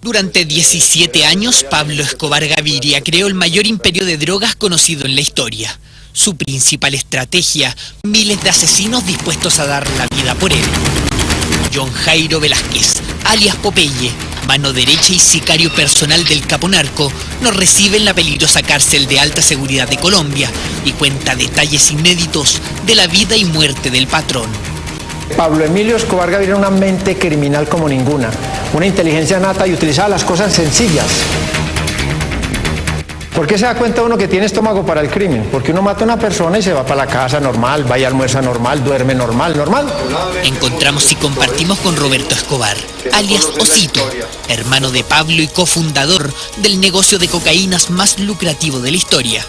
Durante 17 años, Pablo Escobar Gaviria creó el mayor imperio de drogas conocido en la historia. Su principal estrategia, miles de asesinos dispuestos a dar la vida por él. John Jairo Velázquez, alias Popeye, mano derecha y sicario personal del capo narco, nos recibe en la peligrosa cárcel de alta seguridad de Colombia y cuenta detalles inéditos de la vida y muerte del patrón. Pablo Emilio Escobar Gaviria era una mente criminal como ninguna, una inteligencia nata y utilizaba las cosas sencillas. ¿Por qué se da cuenta uno que tiene estómago para el crimen? Porque uno mata a una persona y se va para la casa normal, va y almuerza normal, duerme normal. Encontramos y compartimos con Roberto Escobar, alias Osito, hermano de Pablo y cofundador del negocio de cocaínas más lucrativo de la historia.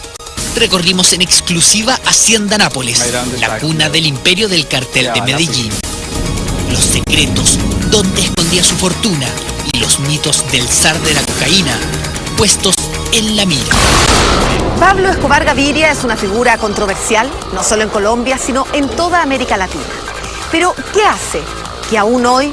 Recorrimos en exclusiva Hacienda Nápoles, la cuna del imperio del cartel de Medellín. Los secretos, dónde escondía su fortuna y los mitos del zar de la cocaína, puestos en la mira. Pablo Escobar Gaviria es una figura controversial, no solo en Colombia, sino en toda América Latina. Pero, ¿qué hace que aún hoy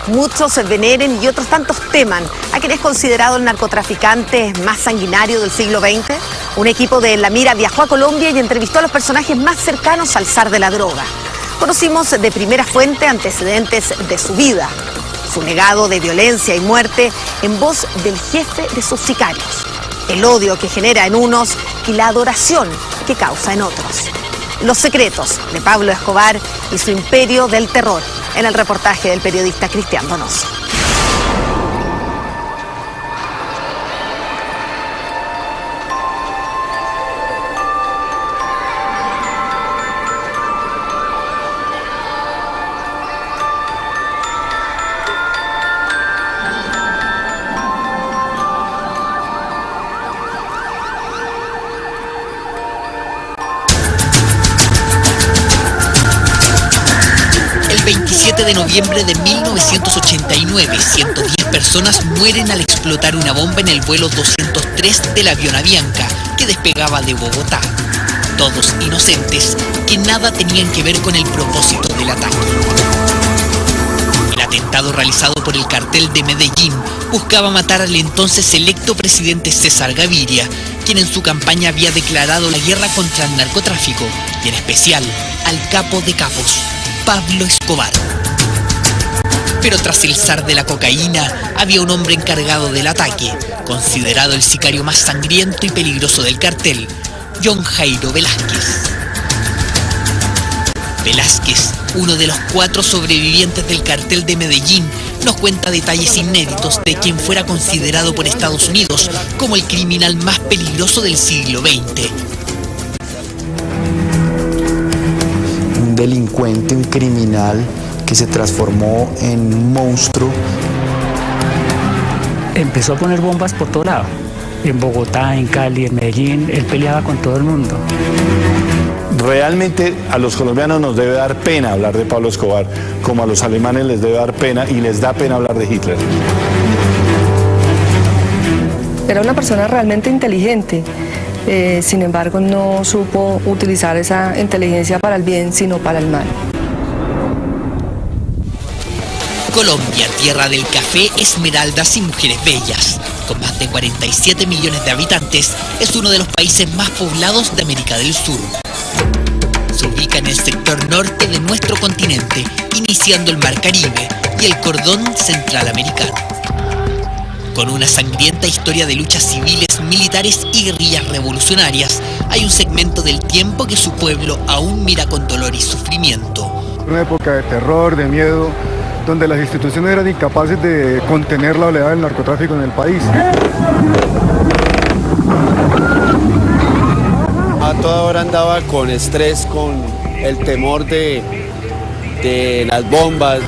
muchos se veneren y otros tantos teman a quien es considerado el narcotraficante más sanguinario del siglo XX? Un equipo de En la Mira viajó a Colombia y entrevistó a los personajes más cercanos al zar de la droga. Conocimos de primera fuente antecedentes de su vida, su legado de violencia y muerte en voz del jefe de sus sicarios, el odio que genera en unos y la adoración que causa en otros. Los secretos de Pablo Escobar y su imperio del terror, en el reportaje del periodista Cristian Donoso. El 27 de noviembre de 1989, 110 personas mueren al explotar una bomba en el vuelo 203 del avión Avianca que despegaba de Bogotá. Todos inocentes que nada tenían que ver con el propósito del ataque. El atentado realizado por el cartel de Medellín buscaba matar al entonces electo presidente César Gaviria, quien en su campaña había declarado la guerra contra el narcotráfico y en especial al capo de capos, Pablo Escobar. Pero tras el zar de la cocaína había un hombre encargado del ataque, considerado el sicario más sangriento y peligroso del cartel, John Jairo Velázquez. Velázquez, uno de los 4 sobrevivientes del cartel de Medellín, nos cuenta detalles inéditos de quien fuera considerado por Estados Unidos como el criminal más peligroso del siglo XX. Un delincuente, un criminal que se transformó en un monstruo. Empezó a poner bombas por todo lado, en Bogotá, en Cali, en Medellín. Él peleaba con todo el mundo. Realmente a los colombianos nos debe dar pena hablar de Pablo Escobar, como a los alemanes les debe dar pena y les da pena hablar de Hitler. Era una persona realmente inteligente, sin embargo no supo utilizar esa inteligencia para el bien, sino para el mal. Colombia, tierra del café, esmeraldas y mujeres bellas. Con más de 47 millones de habitantes, es uno de los países más poblados de América del Sur. Se ubica en el sector norte de nuestro continente, iniciando el Mar Caribe y el cordón central americano. Con una sangrienta historia de luchas civiles, militares y guerrillas revolucionarias, hay un segmento del tiempo que su pueblo aún mira con dolor y sufrimiento. Una época de terror, de miedo, donde las instituciones eran incapaces de contener la oleada del narcotráfico en el país. A toda hora andaba con estrés, con el temor de las bombas.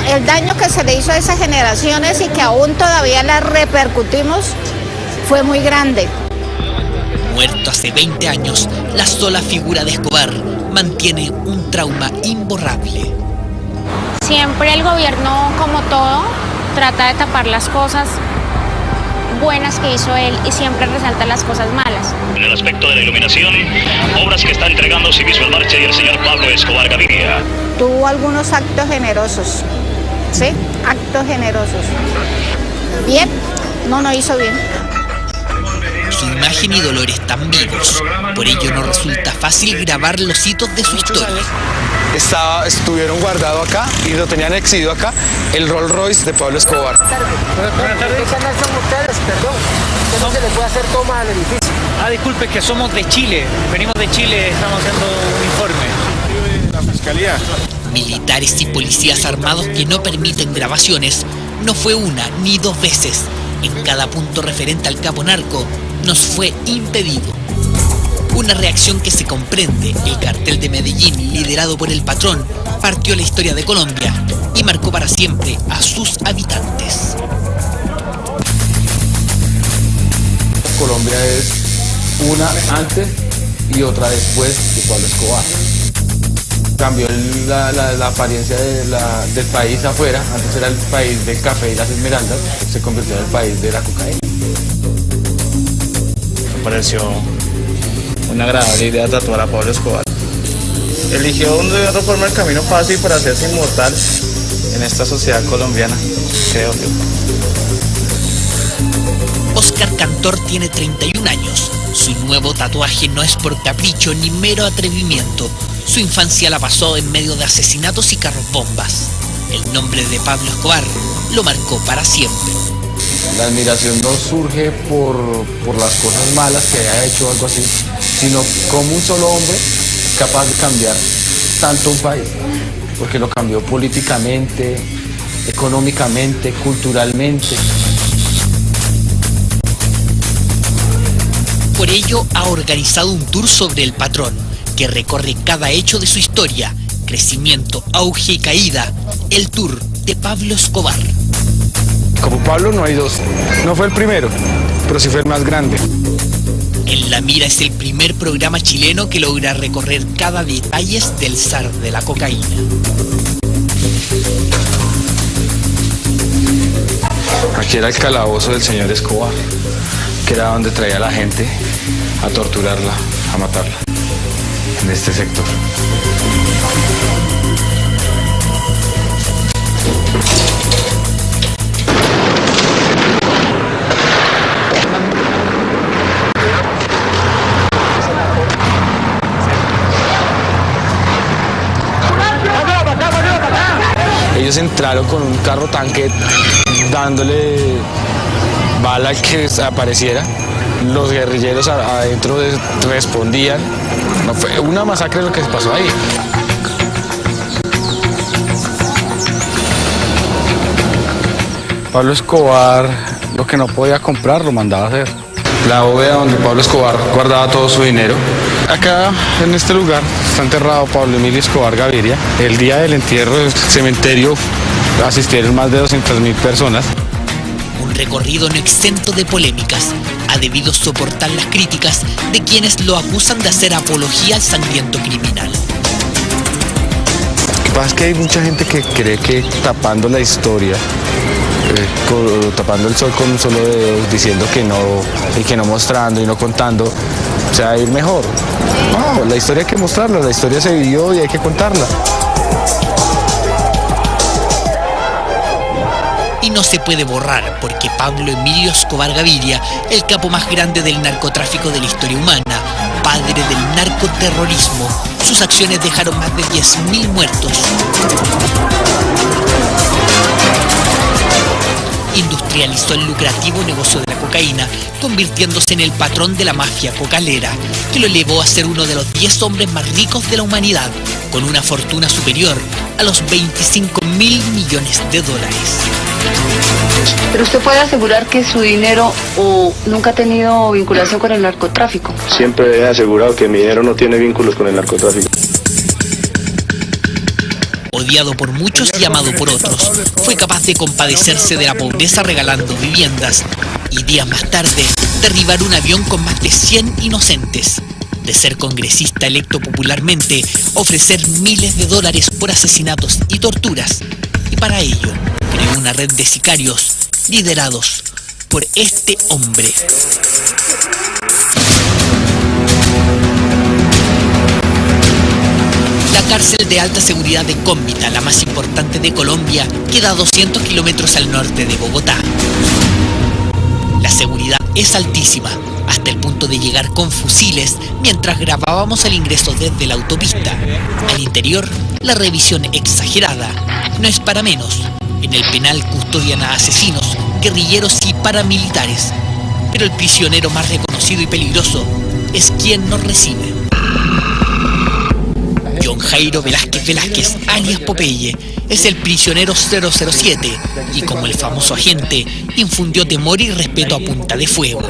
El daño que se le hizo a esas generaciones y que aún todavía las repercutimos fue muy grande. Muerto hace 20 años, la sola figura de Escobar mantiene un trauma imborrable. Siempre el gobierno, como todo, trata de tapar las cosas buenas que hizo él y siempre resalta las cosas malas. En el aspecto de la iluminación, obras que está entregando Civismo en Marcha y el señor Pablo Escobar Gaviria. Tuvo algunos actos generosos ¿sí? Actos generosos. Bien, no hizo bien. Su imagen y dolor están vivos, por ello no resulta fácil grabar los hitos de su historia. Estuvieron guardados acá y lo tenían exhibido acá, el Rolls Royce de Pablo Escobar. Buenas tardes. ¿Qué canal son ustedes? Perdón, ¿qué no se le puede hacer toma al edificio? Disculpe, que somos de Chile, venimos de Chile, estamos haciendo un informe. La fiscalía. Militares y policías armados que no permiten grabaciones, no fue una ni dos veces. En cada punto referente al capo narco, nos fue impedido. Una reacción que se comprende. El cartel de Medellín, liderado por el patrón, partió la historia de Colombia y marcó para siempre a sus habitantes. Colombia es una antes y otra después de Pablo Escobar. Cambió la apariencia del país afuera. Antes era el país del café y las esmeraldas, se convirtió en el país de la cocaína. Me pareció una agradable idea tatuar a Pablo Escobar. Eligió de otra forma el camino fácil para hacerse inmortal en esta sociedad colombiana, creo yo. Oscar Cantor tiene 31 años. Su nuevo tatuaje no es por capricho ni mero atrevimiento. Su infancia la pasó en medio de asesinatos y carros bombas. El nombre de Pablo Escobar lo marcó para siempre. La admiración no surge por las cosas malas que haya hecho o algo así, sino como un solo hombre capaz de cambiar tanto un país, porque lo cambió políticamente, económicamente, culturalmente. Por ello ha organizado un tour sobre el patrón, que recorre cada hecho de su historia, crecimiento, auge y caída, el tour de Pablo Escobar. Como Pablo no hay dos. No fue el primero, pero sí fue el más grande. En la Mira es el primer programa chileno que logra recorrer cada detalle del zar de la cocaína. Aquí era el calabozo del señor Escobar, que era donde traía a la gente a torturarla, a matarla, en este sector. Ellos entraron con un carro tanque dándole bala al que apareciera. Los guerrilleros adentro respondían. No, fue una masacre lo que pasó ahí. Pablo Escobar lo que no podía comprar lo mandaba a hacer. La bóveda donde Pablo Escobar guardaba todo su dinero. Acá, en este lugar, está enterrado Pablo Emilio Escobar Gaviria. El día del entierro del cementerio asistieron más de 200.000 personas. Un recorrido no exento de polémicas. Ha debido soportar las críticas de quienes lo acusan de hacer apología al sangriento criminal. Lo que pasa es que hay mucha gente que cree que tapando la historia, tapando el sol con un solo dedo, diciendo que no, y que no mostrando y no contando, se va a ir mejor. No, la historia hay que mostrarla, la historia se vivió y hay que contarla. Y no se puede borrar porque Pablo Emilio Escobar Gaviria, el capo más grande del narcotráfico de la historia humana, padre del narcoterrorismo, sus acciones dejaron más de 10.000 muertos. Industrializó el lucrativo negocio de la cocaína, convirtiéndose en el patrón de la mafia cocalera, que lo llevó a ser uno de los 10 hombres más ricos de la humanidad, con una fortuna superior a los 25.000 millones de dólares. ¿Pero usted puede asegurar que su dinero nunca ha tenido vinculación con el narcotráfico? Siempre he asegurado que mi dinero no tiene vínculos con el narcotráfico. Odiado por muchos y amado por otros, fue capaz de compadecerse de la pobreza regalando viviendas y días más tarde derribar un avión con más de 100 inocentes. De ser congresista electo popularmente, ofrecer miles de dólares por asesinatos y torturas. Y para ello, creó una red de sicarios liderados por este hombre. La cárcel de alta seguridad de Cómbita, la más importante de Colombia, queda a 200 kilómetros al norte de Bogotá. La seguridad es altísima, hasta el punto de llegar con fusiles mientras grabábamos el ingreso desde la autopista. Al interior, la revisión exagerada. No es para menos. En el penal custodian a asesinos, guerrilleros y paramilitares. Pero el prisionero más reconocido y peligroso es quien nos recibe. John Jairo Velázquez, alias Popeye, es el prisionero 007 y, como el famoso agente, infundió temor y respeto a punta de fuego.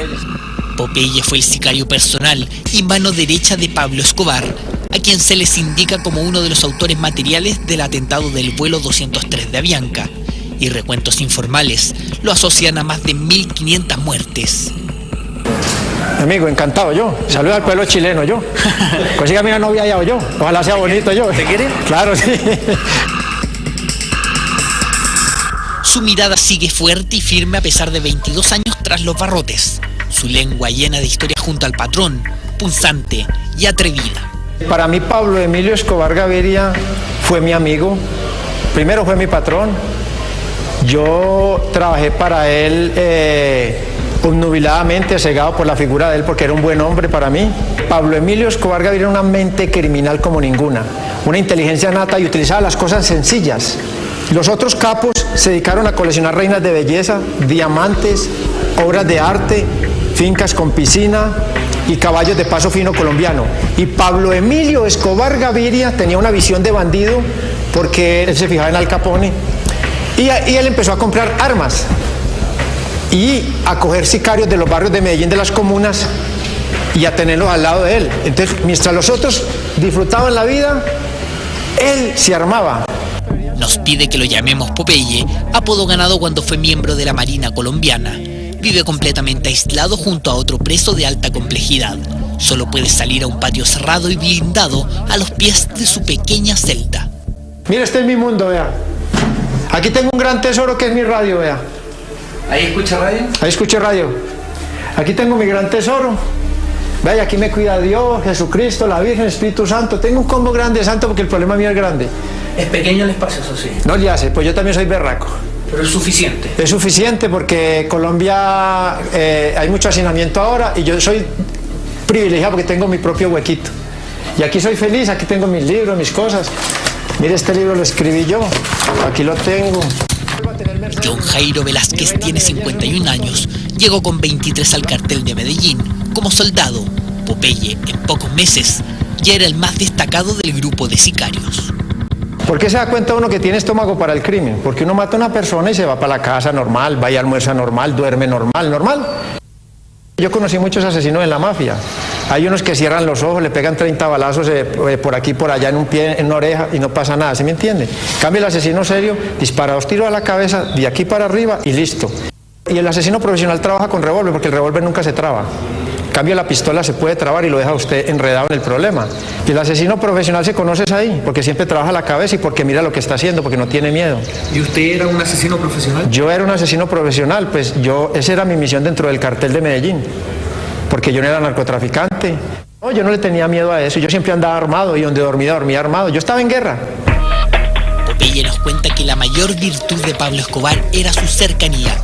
Popeye fue el sicario personal y mano derecha de Pablo Escobar, a quien se les indica como uno de los autores materiales del atentado del vuelo 203 de Avianca, y recuentos informales lo asocian a más de 1.500 muertes. Amigo, encantado yo. Saluda al pueblo chileno yo. Consígame una novia allá o yo. Ojalá sea bonito yo. ¿Te quiere? Claro, sí. Su mirada sigue fuerte y firme a pesar de 22 años tras los barrotes. Su lengua llena de historia junto al patrón, punzante y atrevida. Para mí Pablo Emilio Escobar Gaviria fue mi amigo. Primero fue mi patrón. Yo trabajé para él obnubiladamente, cegado por la figura de él, porque era un buen hombre para mí. Pablo Emilio Escobar Gaviria era una mente criminal como ninguna, una inteligencia nata y utilizaba las cosas sencillas. Los otros capos se dedicaron a coleccionar reinas de belleza, diamantes, obras de arte, fincas con piscina y caballos de paso fino colombiano. Y Pablo Emilio Escobar Gaviria tenía una visión de bandido porque él se fijaba en Al Capone y él empezó a comprar armas y a coger sicarios de los barrios de Medellín, de las comunas, y a tenerlos al lado de él. Entonces, mientras los otros disfrutaban la vida, él se armaba. Nos pide que lo llamemos Popeye, apodo ganado cuando fue miembro de la Marina colombiana. Vive completamente aislado junto a otro preso de alta complejidad. Solo puede salir a un patio cerrado y blindado a los pies de su pequeña celda. Mira, este es mi mundo, vea. Aquí tengo un gran tesoro que es mi radio, vea. ¿Ahí escucha radio? Ahí escucho radio. Aquí tengo mi gran tesoro. Vaya, aquí me cuida Dios, Jesucristo, la Virgen, Espíritu Santo. Tengo un combo grande, santo, porque el problema mío es grande. Es pequeño el espacio, eso sí. No le hace, pues yo también soy berraco. Pero es suficiente. Es suficiente porque Colombia hay mucho hacinamiento ahora y yo soy privilegiado porque tengo mi propio huequito. Y aquí soy feliz, aquí tengo mis libros, mis cosas. Mire, este libro lo escribí yo, aquí lo tengo. John Jairo Velázquez tiene 51 años, llegó con 23 al cartel de Medellín. Como soldado, Popeye, en pocos meses, ya era el más destacado del grupo de sicarios. ¿Por qué se da cuenta uno que tiene estómago para el crimen? Porque uno mata a una persona y se va para la casa normal, va y almuerza normal, duerme normal. Yo conocí muchos asesinos en la mafia. Hay unos que cierran los ojos, le pegan 30 balazos por aquí, por allá, en un pie, en una oreja y no pasa nada, ¿sí me entiende? En cambio, el asesino serio dispara 2 tiros a la cabeza, de aquí para arriba y listo. Y el asesino profesional trabaja con revólver porque el revólver nunca se traba. En cambio, la pistola se puede trabar y lo deja usted enredado en el problema. Y el asesino profesional se conoce ahí, porque siempre trabaja la cabeza y porque mira lo que está haciendo, porque no tiene miedo. ¿Y usted era un asesino profesional? Yo era un asesino profesional, pues esa era mi misión dentro del cartel de Medellín, porque yo no era narcotraficante. No, yo no le tenía miedo a eso, yo siempre andaba armado y donde dormía armado. Yo estaba en guerra. Popeye nos cuenta que la mayor virtud de Pablo Escobar era su cercanía.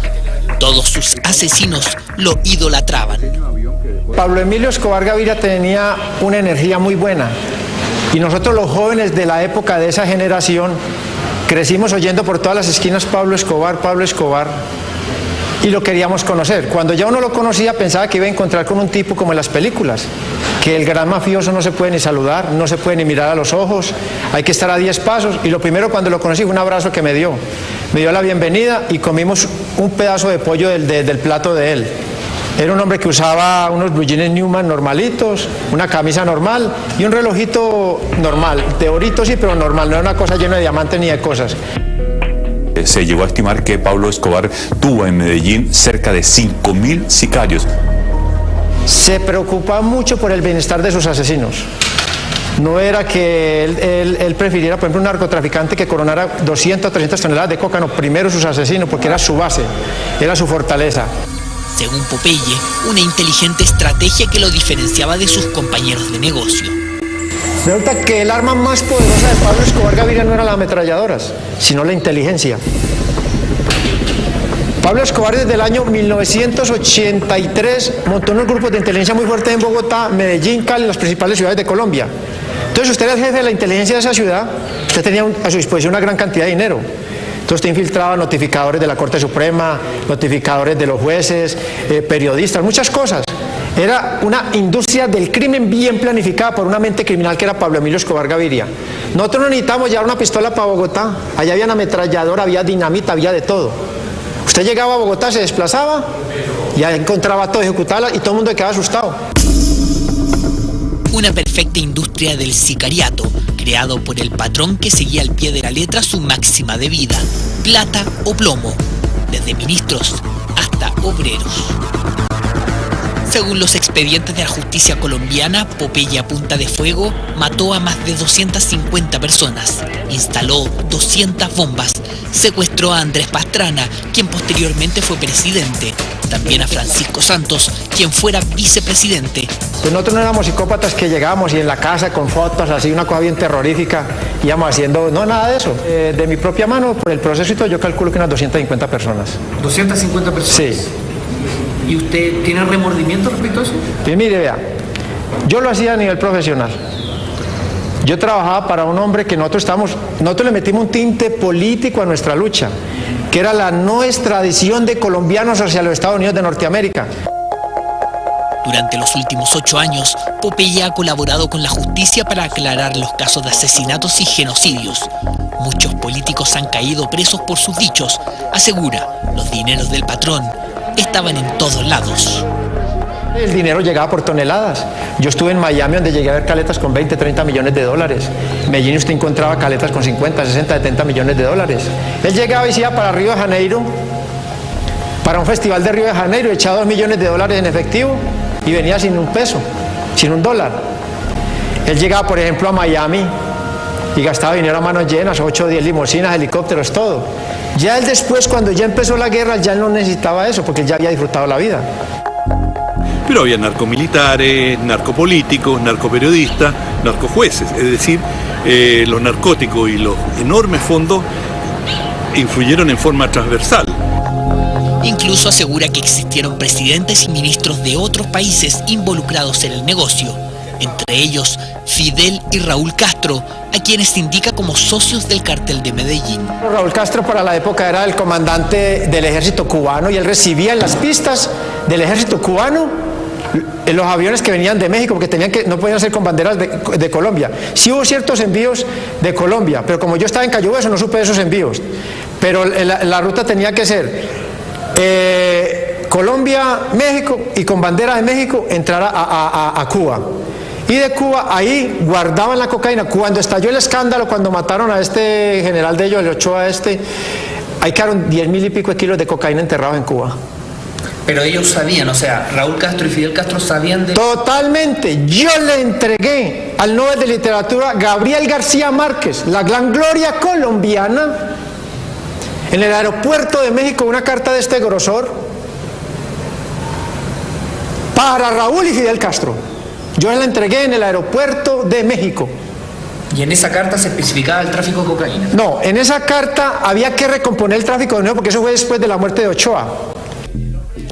Todos sus asesinos lo idolatraban. Pablo Emilio Escobar Gaviria tenía una energía muy buena y nosotros los jóvenes de la época de esa generación crecimos oyendo por todas las esquinas Pablo Escobar y lo queríamos conocer. Cuando ya uno lo conocía pensaba que iba a encontrar con un tipo como en las películas, que el gran mafioso no se puede ni saludar, no se puede ni mirar a los ojos, hay que estar a 10 pasos y lo primero cuando lo conocí fue un abrazo que me dio la bienvenida y comimos un pedazo de pollo del plato de él. Era un hombre que usaba unos blue jeans Newman normalitos, una camisa normal y un relojito normal, de orito sí, pero normal, no era una cosa llena de diamantes ni de cosas. Se llegó a estimar que Pablo Escobar tuvo en Medellín cerca de 5.000 sicarios. Se preocupaba mucho por el bienestar de sus asesinos. No era que él prefiriera, por ejemplo, un narcotraficante que coronara 200 o 300 toneladas de coca, no, primero sus asesinos, porque era su base, era su fortaleza. Según Popeye, una inteligente estrategia que lo diferenciaba de sus compañeros de negocio. Resulta que el arma más poderosa de Pablo Escobar Gaviria no eran las ametralladoras, sino la inteligencia. Pablo Escobar desde el año 1983 montó unos grupos de inteligencia muy fuertes en Bogotá, Medellín, Cali, las principales ciudades de Colombia. Entonces usted era el jefe de la inteligencia de esa ciudad, usted tenía a su disposición una gran cantidad de dinero. Entonces usted infiltraba notificadores de la Corte Suprema, notificadores de los jueces, periodistas, muchas cosas. Era una industria del crimen bien planificada por una mente criminal que era Pablo Emilio Escobar Gaviria. Nosotros no necesitábamos llevar una pistola para Bogotá, allá había una ametralladora, había dinamita, había de todo. Usted llegaba a Bogotá, se desplazaba, ya encontraba todo, ejecutaba y todo el mundo quedaba asustado. Una perfecta industria del sicariato, creado por el patrón que seguía al pie de la letra su máxima de vida, plata o plomo, desde ministros hasta obreros. Según los expedientes de la justicia colombiana, Popeye a punta de fuego mató a más de 250 personas, instaló 200 bombas, secuestró a Andrés Pastrana, quien posteriormente fue presidente, también a Francisco Santos, quien fuera vicepresidente. Pues nosotros no éramos psicópatas que llegábamos y en la casa con fotos, así una cosa bien terrorífica, íbamos haciendo, no, nada de eso. De mi propia mano, por el proceso y todo, yo calculo que unas 250 personas. ¿250 personas? Sí. ¿Y usted tiene remordimiento respecto a eso? Pues mire, vea, yo lo hacía a nivel profesional. Yo trabajaba para un hombre que nosotros le metimos un tinte político a nuestra lucha, que era la no extradición de colombianos hacia los Estados Unidos de Norteamérica. Durante los últimos 8 años, Popeye ha colaborado con la justicia para aclarar los casos de asesinatos y genocidios. Muchos políticos han caído presos por sus dichos, asegura. Los dineros del patrón estaban en todos lados. El dinero llegaba por toneladas. Yo estuve en Miami donde llegué a ver caletas con 20, 30 millones de dólares. En Medellín usted encontraba caletas con 50, 60, 70 millones de dólares. Él llegaba y se iba para Río de Janeiro, para un festival de Río de Janeiro, echaba 2 millones de dólares en efectivo y venía sin un peso, sin un dólar. Él llegaba, por ejemplo, a Miami y gastaba dinero a manos llenas, 8 o 10 limusinas, helicópteros, todo. Ya él después, cuando ya empezó la guerra, ya él no necesitaba eso, porque él ya había disfrutado la vida. Pero había narcomilitares, narcopolíticos, narcoperiodistas, narcojueces, es decir, los narcóticos y los enormes fondos influyeron en forma transversal. Incluso asegura que existieron presidentes y ministros de otros países involucrados en el negocio, entre ellos Fidel y Raúl Castro, a quienes se indica como socios del cártel de Medellín. Raúl Castro para la época era el comandante del ejército cubano y él recibía en las pistas del ejército cubano los aviones que venían de México, porque no podían ser con banderas de Colombia. Sí hubo ciertos envíos de Colombia, pero como yo estaba en Cayo Hueso no supe de esos envíos. Pero la ruta tenía que ser Colombia, México, y con bandera de México entrar a Cuba. Y de Cuba ahí guardaban la cocaína. Cuando estalló el escándalo, cuando mataron a este general de ellos, el Ochoa ahí quedaron 10.000 y pico de kilos de cocaína enterrados en Cuba. Pero ellos sabían, o sea, Raúl Castro y Fidel Castro sabían de... Totalmente. Yo le entregué al Nobel de Literatura Gabriel García Márquez, la gran gloria colombiana, en el aeropuerto de México, una carta de este grosor para Raúl y Fidel Castro. Yo la entregué en el aeropuerto de México. ¿Y en esa carta se especificaba el tráfico de cocaína? No, en esa carta había que recomponer el tráfico de nuevo, porque eso fue después de la muerte de Ochoa.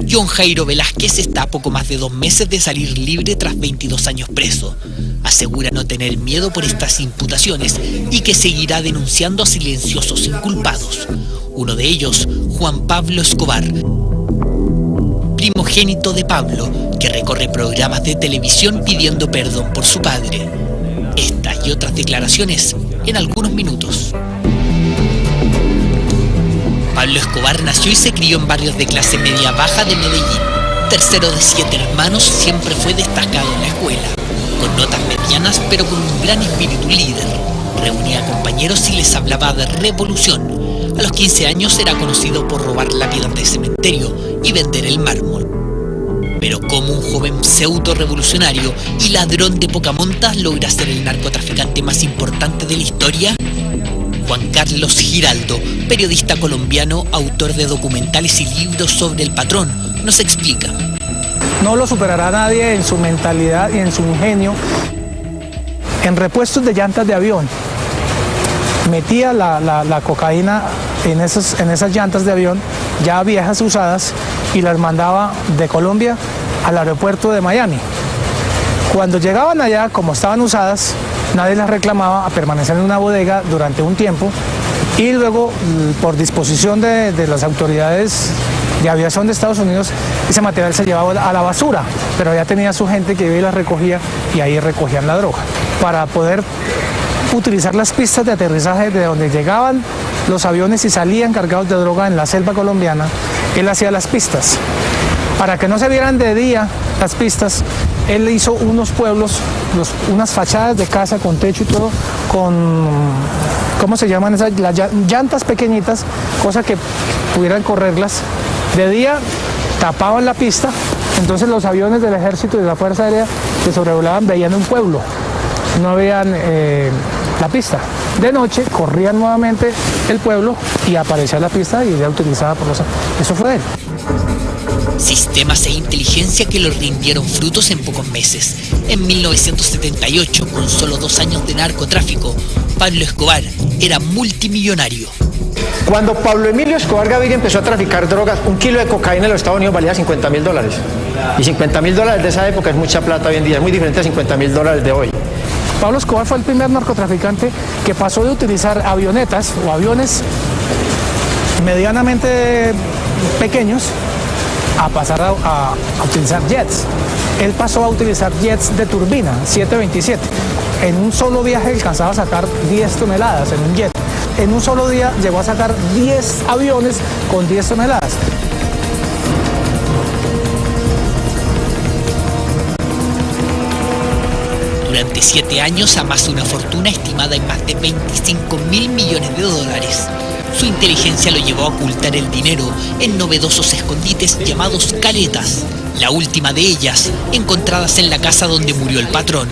John Jairo Velázquez está a poco más de 2 meses de salir libre tras 22 años preso. Asegura no tener miedo por estas imputaciones y que seguirá denunciando a silenciosos inculpados. Uno de ellos, Juan Pablo Escobar, primogénito de Pablo, que recorre programas de televisión pidiendo perdón por su padre. Estas y otras declaraciones en algunos minutos. Pablo Escobar nació y se crió en barrios de clase media baja de Medellín. Tercero de 7 hermanos, siempre fue destacado en la escuela, con notas medianas pero con un gran espíritu líder. Reunía compañeros y les hablaba de revolución. A los 15 años era conocido por robar lápidas de cementerio y vender el mármol. Pero como un joven pseudo revolucionario y ladrón de poca monta logra ser el narcotraficante más importante de la historia, Juan Carlos Giraldo, periodista colombiano, autor de documentales y libros sobre el patrón, nos explica. No lo superará nadie en su mentalidad y en su ingenio, en repuestos de llantas de avión. Metía la cocaína en esas llantas de avión, ya viejas, usadas, y las mandaba de Colombia al aeropuerto de Miami. Cuando llegaban allá, como estaban usadas, nadie las reclamaba, a permanecer en una bodega durante un tiempo, y luego, por disposición de las autoridades de aviación de Estados Unidos, ese material se llevaba a la basura, pero ya tenía su gente que iba y las recogía, y ahí recogían la droga. Para poder utilizar las pistas de aterrizaje de donde llegaban los aviones y salían cargados de droga en la selva colombiana, él hacía las pistas. Para que no se vieran de día las pistas, él hizo unos pueblos, unas fachadas de casa con techo y todo, con, ¿cómo se llaman esas? Las llantas pequeñitas, cosa que pudieran correrlas. De día tapaban la pista, entonces los aviones del ejército y de la Fuerza Aérea que sobrevolaban veían un pueblo, no veían la pista. De noche corrían nuevamente el pueblo y aparecía la pista y era utilizada por los... Eso fue él. Sistemas e inteligencia que lo rindieron frutos en pocos meses. En 1978, con solo 2 años de narcotráfico, Pablo Escobar era multimillonario. Cuando Pablo Emilio Escobar Gaviria empezó a traficar drogas, 1 kilo de cocaína en los Estados Unidos valía $50.000. Y $50.000 de esa época es mucha plata hoy en día, es muy diferente a $50.000 de hoy. Pablo Escobar fue el primer narcotraficante que pasó de utilizar avionetas o aviones medianamente pequeños a pasar a utilizar jets. Él pasó a utilizar jets de turbina, 727. En un solo viaje alcanzaba a sacar 10 toneladas en un jet. En un solo día llegó a sacar 10 aviones con 10 toneladas. Durante 7 años amasó una fortuna estimada en más de $25.000 millones. Su inteligencia lo llevó a ocultar el dinero en novedosos escondites llamados caletas, la última de ellas encontradas en la casa donde murió el patrón.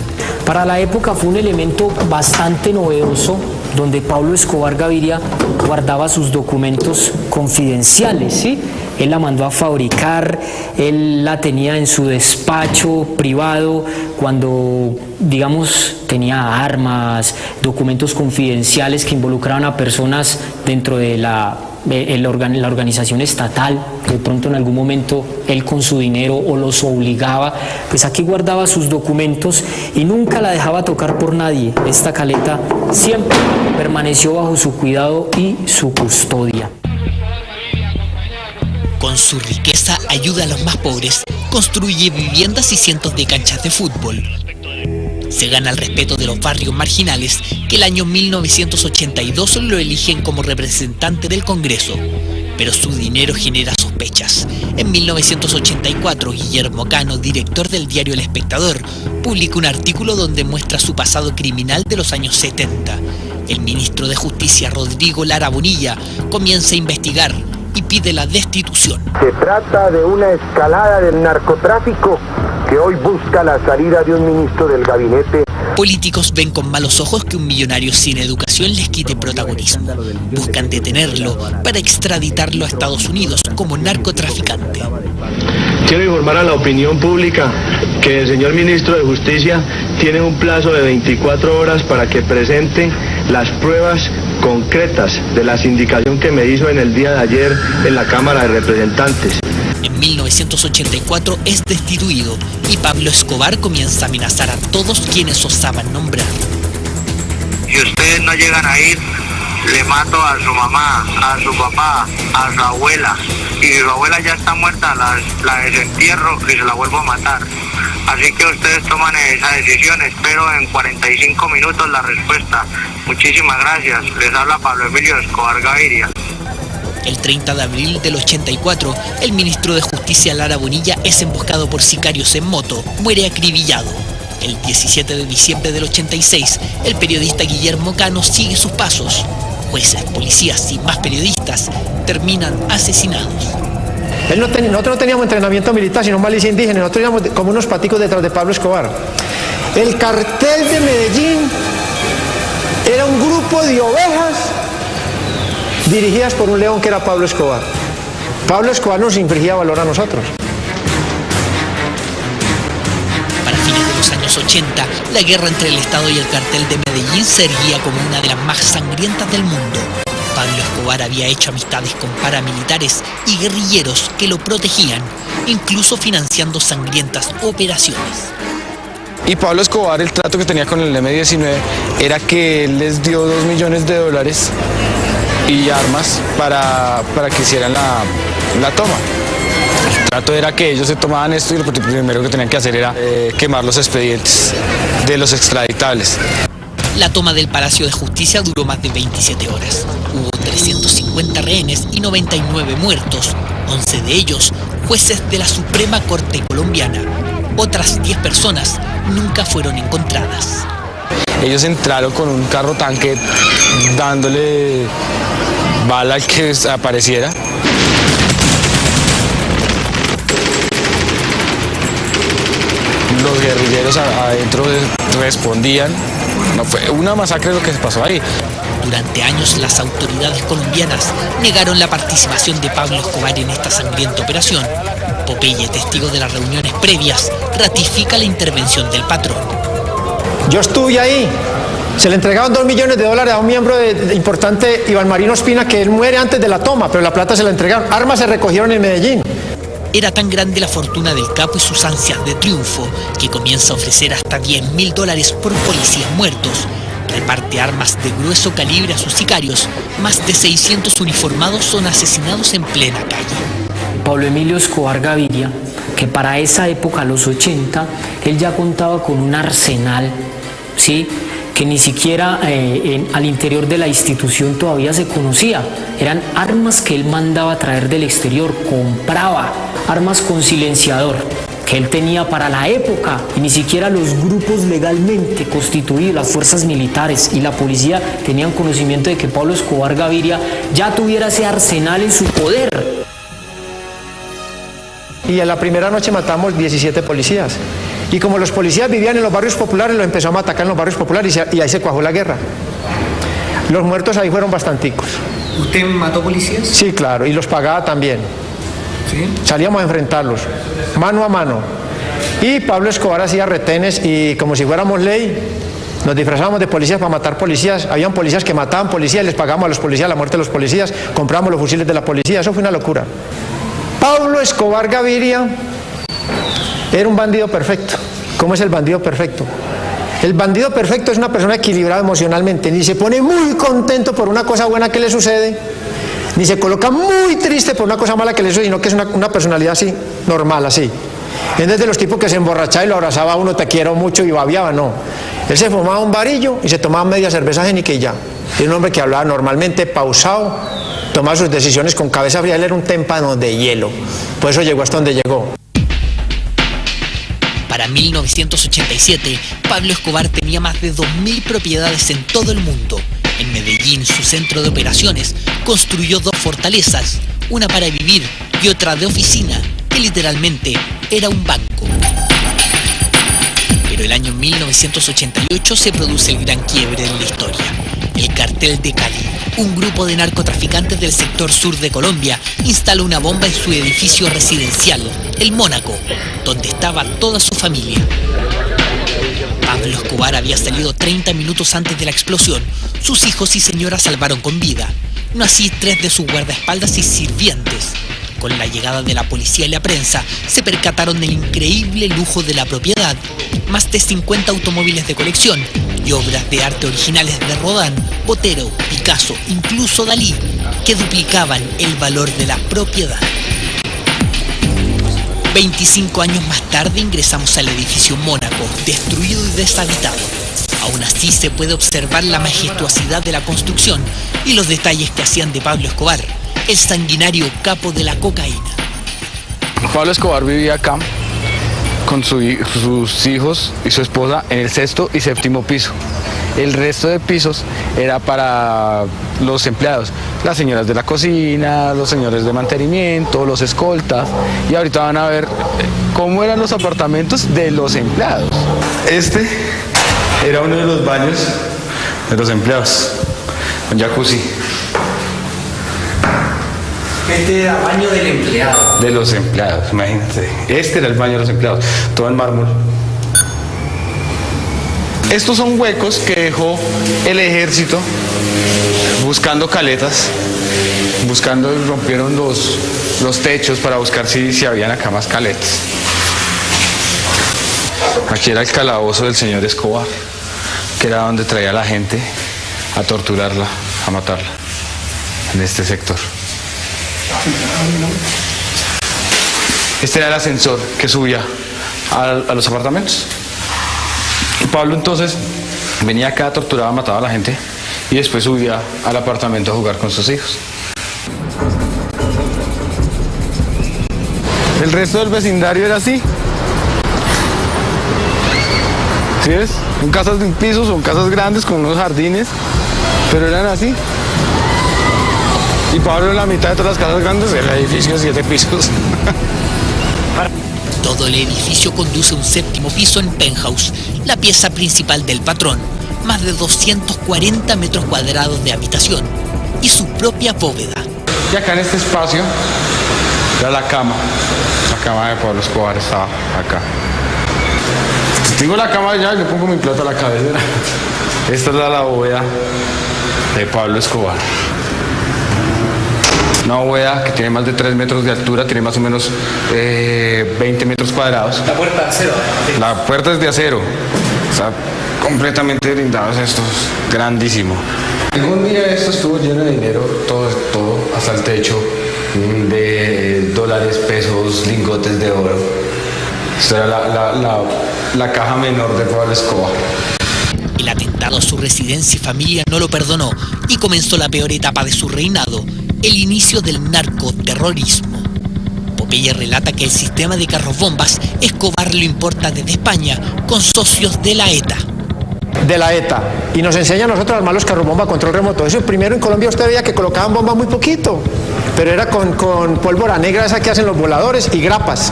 Para la época fue un elemento bastante novedoso, donde Pablo Escobar Gaviria guardaba sus documentos confidenciales, ¿sí? Él la mandó a fabricar, él la tenía en su despacho privado cuando, digamos, tenía armas, documentos confidenciales que involucraban a personas dentro de la organización estatal. De pronto en algún momento él con su dinero o los obligaba, pues aquí guardaba sus documentos y nunca la dejaba tocar por nadie. Esta caleta siempre permaneció bajo su cuidado y su custodia. Con su riqueza ayuda a los más pobres, construye viviendas y cientos de canchas de fútbol. Se gana el respeto de los barrios marginales que el año 1982 lo eligen como representante del Congreso. Pero su dinero genera sospechas. En 1984, Guillermo Cano, director del diario El Espectador, publica un artículo donde muestra su pasado criminal de los años 70. El ministro de Justicia, Rodrigo Lara Bonilla, comienza a investigar y pide la destitución. Se trata de una escalada del narcotráfico que hoy busca la salida de un ministro del gabinete. Políticos ven con malos ojos que un millonario sin educación les quite protagonismo. Buscan detenerlo para extraditarlo a Estados Unidos como narcotraficante. Quiero informar a la opinión pública que el señor ministro de Justicia tiene un plazo de 24 horas para que presente las pruebas concretas de la sindicación que me hizo en el día de ayer en la Cámara de Representantes. En 1984 es destituido y Pablo Escobar comienza a amenazar a todos quienes osaban nombrar. Si ustedes no llegan a ir, le mato a su mamá, a su papá, a su abuela. Y si su abuela ya está muerta, la desentierro y se la vuelvo a matar. Así que ustedes toman esa decisión. Espero en 45 minutos la respuesta. Muchísimas gracias. Les habla Pablo Emilio Escobar Gaviria. El 30 de abril del 84, el ministro de Justicia Lara Bonilla es emboscado por sicarios en moto, muere acribillado. El 17 de diciembre del 86, el periodista Guillermo Cano sigue sus pasos. Jueces, policías y más periodistas terminan asesinados. Nosotros no teníamos entrenamiento militar, sino malicia indígena. Nosotros íbamos como unos paticos detrás de Pablo Escobar. El cartel de Medellín era un grupo de ovejas dirigidas por un león que era Pablo Escobar. Pablo Escobar nos infligía valor a nosotros. Para fines de los años 1980, la guerra entre el Estado y el cartel de Medellín se erguía como una de las más sangrientas del mundo. Pablo Escobar había hecho amistades con paramilitares y guerrilleros que lo protegían, incluso financiando sangrientas operaciones. Y Pablo Escobar, el trato que tenía con el M-19 era que él les dio $2 millones y armas para que hicieran la toma. El trato era que ellos se tomaban esto y lo primero que tenían que hacer era quemar los expedientes de los extraditables. La toma del Palacio de Justicia duró más de 27 horas. Hubo 350 rehenes y 99 muertos, 11 de ellos jueces de la Suprema Corte colombiana. Otras 10 personas nunca fueron encontradas. Ellos entraron con un carro tanque dándole bala al que apareciera. Los guerrilleros adentro respondían. No, fue una masacre lo que se pasó ahí. Durante años las autoridades colombianas negaron la participación de Pablo Escobar en esta sangrienta operación. Popeye, testigo de las reuniones previas, ratifica la intervención del patrón. Yo estuve ahí. Se le entregaron $2 millones a un miembro importante, Iván Marino Ospina, que él muere antes de la toma, pero la plata se la entregaron. Armas se recogieron en Medellín. Era tan grande la fortuna del capo y sus ansias de triunfo que comienza a ofrecer hasta $10.000 por policías muertos. Reparte armas de grueso calibre a sus sicarios. Más de 600 uniformados son asesinados en plena calle. Pablo Emilio Escobar Gaviria, que para esa época, a los 80, él ya contaba con un arsenal, ¿sí?, que ni siquiera al interior de la institución todavía se conocía. Eran armas que él mandaba a traer del exterior, compraba armas con silenciador que él tenía para la época, y ni siquiera los grupos legalmente constituidos, las fuerzas militares y la policía, tenían conocimiento de que Pablo Escobar Gaviria ya tuviera ese arsenal en su poder. Y en la primera noche matamos 17 policías. Y como los policías vivían en los barrios populares, los empezamos a atacar en los barrios populares y ahí se cuajó la guerra. Los muertos ahí fueron bastanticos. ¿Usted mató policías? Sí, claro, y los pagaba también. ¿Sí? Salíamos a enfrentarlos, mano a mano. Y Pablo Escobar hacía retenes y como si fuéramos ley, nos disfrazábamos de policías para matar policías. Habían policías que mataban policías y les pagamos a los policías la muerte de los policías, compramos los fusiles de la policía, eso fue una locura. Pablo Escobar Gaviria era un bandido perfecto. ¿Cómo es el bandido perfecto? El bandido perfecto es una persona equilibrada emocionalmente, ni se pone muy contento por una cosa buena que le sucede, ni se coloca muy triste por una cosa mala que le sucede, sino que es una personalidad así, normal, así. Es de los tipos que se emborrachaba y lo abrazaba a uno, te quiero mucho, y babiaba, no. Él se fumaba un varillo y se tomaba media cerveza génica y ya. Era un hombre que hablaba normalmente, pausado, tomaba sus decisiones con cabeza fría. Él era un témpano de hielo, por eso llegó hasta donde llegó. Para 1987, Pablo Escobar tenía más de 2.000 propiedades en todo el mundo. En Medellín, su centro de operaciones, construyó 2 fortalezas, una para vivir y otra de oficina, que literalmente era un banco. Pero el año 1988 se produce el gran quiebre en la historia. El Cartel de Cali, un grupo de narcotraficantes del sector sur de Colombia, instala una bomba en su edificio residencial, el Mónaco, donde estaba toda su familia. Pablo Escobar había salido 30 minutos antes de la explosión. Sus hijos y señora salvaron con vida, no así 3 de sus guardaespaldas y sirvientes. Con la llegada de la policía y la prensa, se percataron del increíble lujo de la propiedad, más de 50 automóviles de colección y obras de arte originales de Rodin, Botero, Picasso, incluso Dalí, que duplicaban el valor de la propiedad. 25 años más tarde ingresamos al edificio Mónaco, destruido y deshabitado. Aún así se puede observar la majestuosidad de la construcción y los detalles que hacían de Pablo Escobar, el sanguinario capo de la cocaína. Pablo Escobar vivía acá con sus hijos y su esposa en el 6º y 7º piso. El resto de pisos era para los empleados, las señoras de la cocina, los señores de mantenimiento, los escoltas, y ahorita van a ver cómo eran los apartamentos de los empleados. Este era uno de los baños de los empleados, con jacuzzi. Este era el baño del empleado. De los empleados, imagínate. Este era el baño de los empleados, todo en mármol. Estos son huecos que dejó el ejército buscando caletas, rompieron los techos para buscar si habían acá más caletas. Aquí era el calabozo del señor Escobar, que era donde traía a la gente a torturarla, a matarla, en este sector. Este era el ascensor que subía a los apartamentos. Y Pablo entonces venía acá, torturaba, mataba a la gente y después subía al apartamento a jugar con sus hijos. El resto del vecindario era así. ¿Sí ves? Son casas de un piso, son casas grandes con unos jardines, pero eran así. Y Pablo, en la mitad de todas las casas grandes, el edificio de 7 pisos. Todo el edificio conduce a un séptimo piso en penthouse, la pieza principal del patrón, más de 240 metros cuadrados de habitación y su propia bóveda. Y acá en este espacio era la cama de Pablo Escobar estaba acá. Tengo la cama allá y le pongo mi plata a la cabecera. Esta es la bóveda de Pablo Escobar. Una bóveda que tiene más de 3 metros de altura, tiene más o menos 20 metros cuadrados. La puerta de acero. La puerta es de acero. Está completamente blindado, esto es grandísimo. Algún día esto estuvo lleno de dinero, todo, hasta el techo, de dólares, pesos, lingotes de oro. Esta era la caja menor de Pablo Escobar. El atentado a su residencia y familia no lo perdonó y comenzó la peor etapa de su reinado, el inicio del narcoterrorismo. Popeye relata que el sistema de carros bombas Escobar lo importa desde España con socios de la ETA. Y nos enseña a nosotros a armar los carros bomba a control remoto. Eso primero en Colombia usted veía que colocaban bombas muy poquito, pero era con pólvora negra esa que hacen los voladores y grapas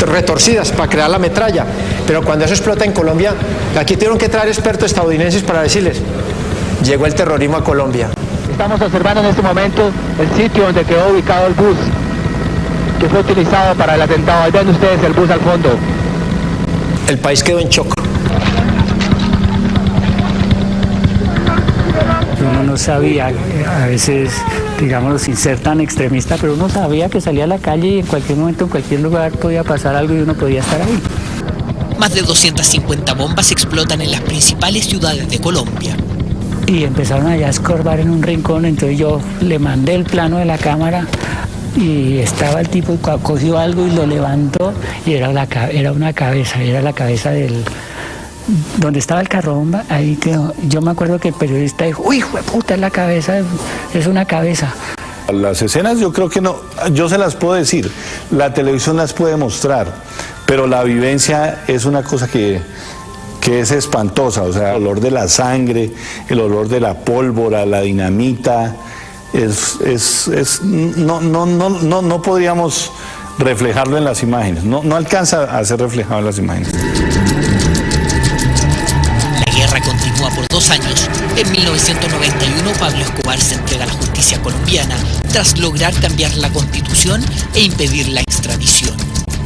retorcidas para crear la metralla. Pero cuando eso explota en Colombia, aquí tuvieron que traer expertos estadounidenses para decirles, llegó el terrorismo a Colombia. Estamos observando en este momento el sitio donde quedó ubicado el bus que fue utilizado para el atentado. Ahí ven ustedes el bus al fondo. El país quedó en shock. Uno no sabía, a veces, digamos, sin ser tan extremista, pero uno sabía que salía a la calle y en cualquier momento, en cualquier lugar podía pasar algo y uno podía estar ahí. Más de 250 bombas explotan en las principales ciudades de Colombia. Y empezaron allá a escorbar en un rincón, entonces yo le mandé el plano de la cámara y estaba el tipo, cogió algo y lo levantó y era una cabeza, era la cabeza del... donde estaba el carro bomba, ahí quedó. Yo me acuerdo que el periodista dijo, uy, hijo de puta, es la cabeza, es una cabeza. Las escenas yo creo que no, yo se las puedo decir, la televisión las puede mostrar, pero la vivencia es una cosa que es espantosa, o sea, el olor de la sangre, el olor de la pólvora, la dinamita, no podríamos reflejarlo en las imágenes, no alcanza a ser reflejado en las imágenes. La guerra continúa por 2 años. En 1991 Pablo Escobar se entrega a la justicia colombiana tras lograr cambiar la constitución e impedir la extradición.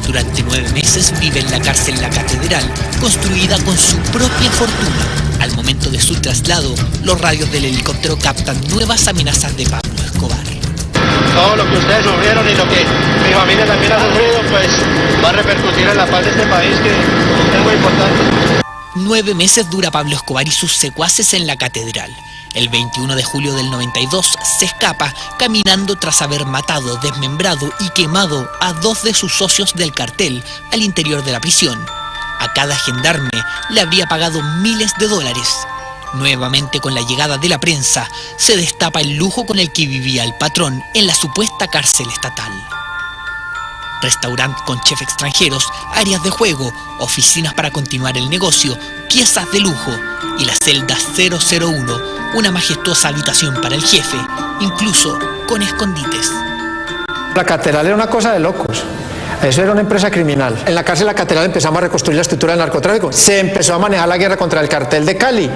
Durante 9 meses vive en la cárcel La Catedral, construida con su propia fortuna. Al momento de su traslado, los radios del helicóptero captan nuevas amenazas de Pablo Escobar. Todo lo que ustedes sufrieron y lo que mi familia también ha sufrido, pues va a repercutir en la paz de este país, que es muy importante. 9 meses dura Pablo Escobar y sus secuaces en La Catedral. El 21 de julio del 92 se escapa caminando tras haber matado, desmembrado y quemado a 2 de sus socios del cartel al interior de la prisión. A cada gendarme le habría pagado miles de dólares. Nuevamente, con la llegada de la prensa, se destapa el lujo con el que vivía el patrón en la supuesta cárcel estatal. Restaurante con chef extranjeros, áreas de juego, oficinas para continuar el negocio, piezas de lujo y la celda 001, una majestuosa habitación para el jefe, incluso con escondites. La Catedral era una cosa de locos. Eso era una empresa criminal. En la cárcel La Catedral empezamos a reconstruir la estructura del narcotráfico. Se empezó a manejar la guerra contra el cartel de Cali.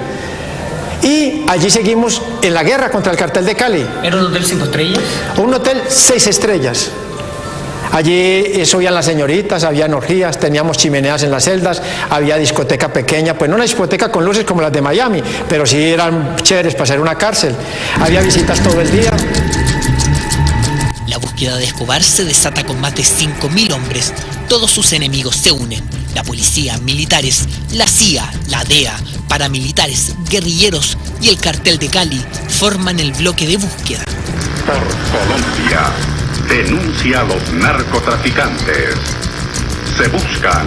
Y allí seguimos en la guerra contra el cartel de Cali. ¿Era un hotel 5 estrellas? Un hotel 6 estrellas. Allí subían las señoritas, había orgías, teníamos chimeneas en las celdas, había discoteca pequeña, pues no una discoteca con luces como las de Miami, pero sí eran chéveres para hacer una cárcel. Había visitas todo el día. La búsqueda de Escobar se desata con más de 5.000 hombres. Todos sus enemigos se unen. La policía, militares, la CIA, la DEA, paramilitares, guerrilleros y el cartel de Cali forman el bloque de búsqueda. Por Colombia, denuncia a los narcotraficantes. Se buscan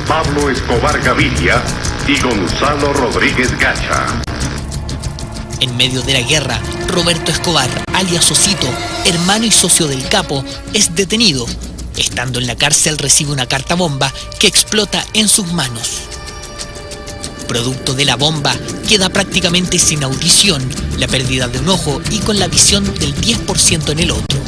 Pablo Escobar Gaviria y Gonzalo Rodríguez Gacha. En medio de la guerra, Roberto Escobar, alias Osito, hermano y socio del capo, es detenido. Estando en la cárcel recibe una carta bomba que explota en sus manos. Producto de la bomba, queda prácticamente sin audición, la pérdida de un ojo y con la visión del 10% en el otro.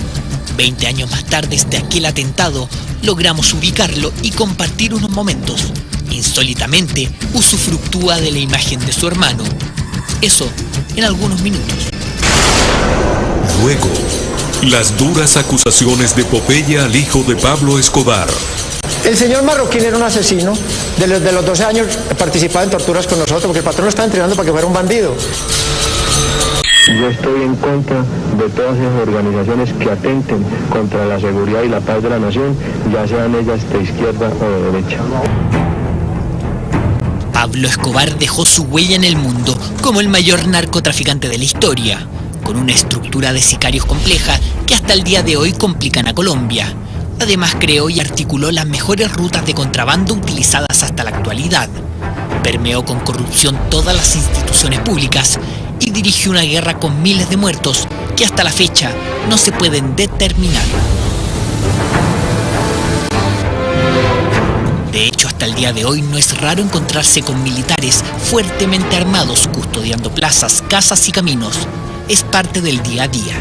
20 años más tarde de aquel atentado, logramos ubicarlo y compartir unos momentos. Insólitamente, usufructúa de la imagen de su hermano. Eso en algunos minutos. Luego, las duras acusaciones de Popeye al hijo de Pablo Escobar. El señor Marroquín era un asesino. De los 12 años participaba en torturas con nosotros porque el patrón lo estaba entrenando para que fuera un bandido. Yo estoy en contra de todas esas organizaciones que atenten contra la seguridad y la paz de la nación, ya sean ellas de izquierda o de derecha. Pablo Escobar dejó su huella en el mundo como el mayor narcotraficante de la historia, con una estructura de sicarios compleja que hasta el día de hoy complican a Colombia. Además creó y articuló las mejores rutas de contrabando utilizadas hasta la actualidad. Permeó con corrupción todas las instituciones públicas y dirigió una guerra con miles de muertos que hasta la fecha no se pueden determinar. De hecho, hasta el día de hoy no es raro encontrarse con militares fuertemente armados custodiando plazas, casas y caminos. Es parte del día a día.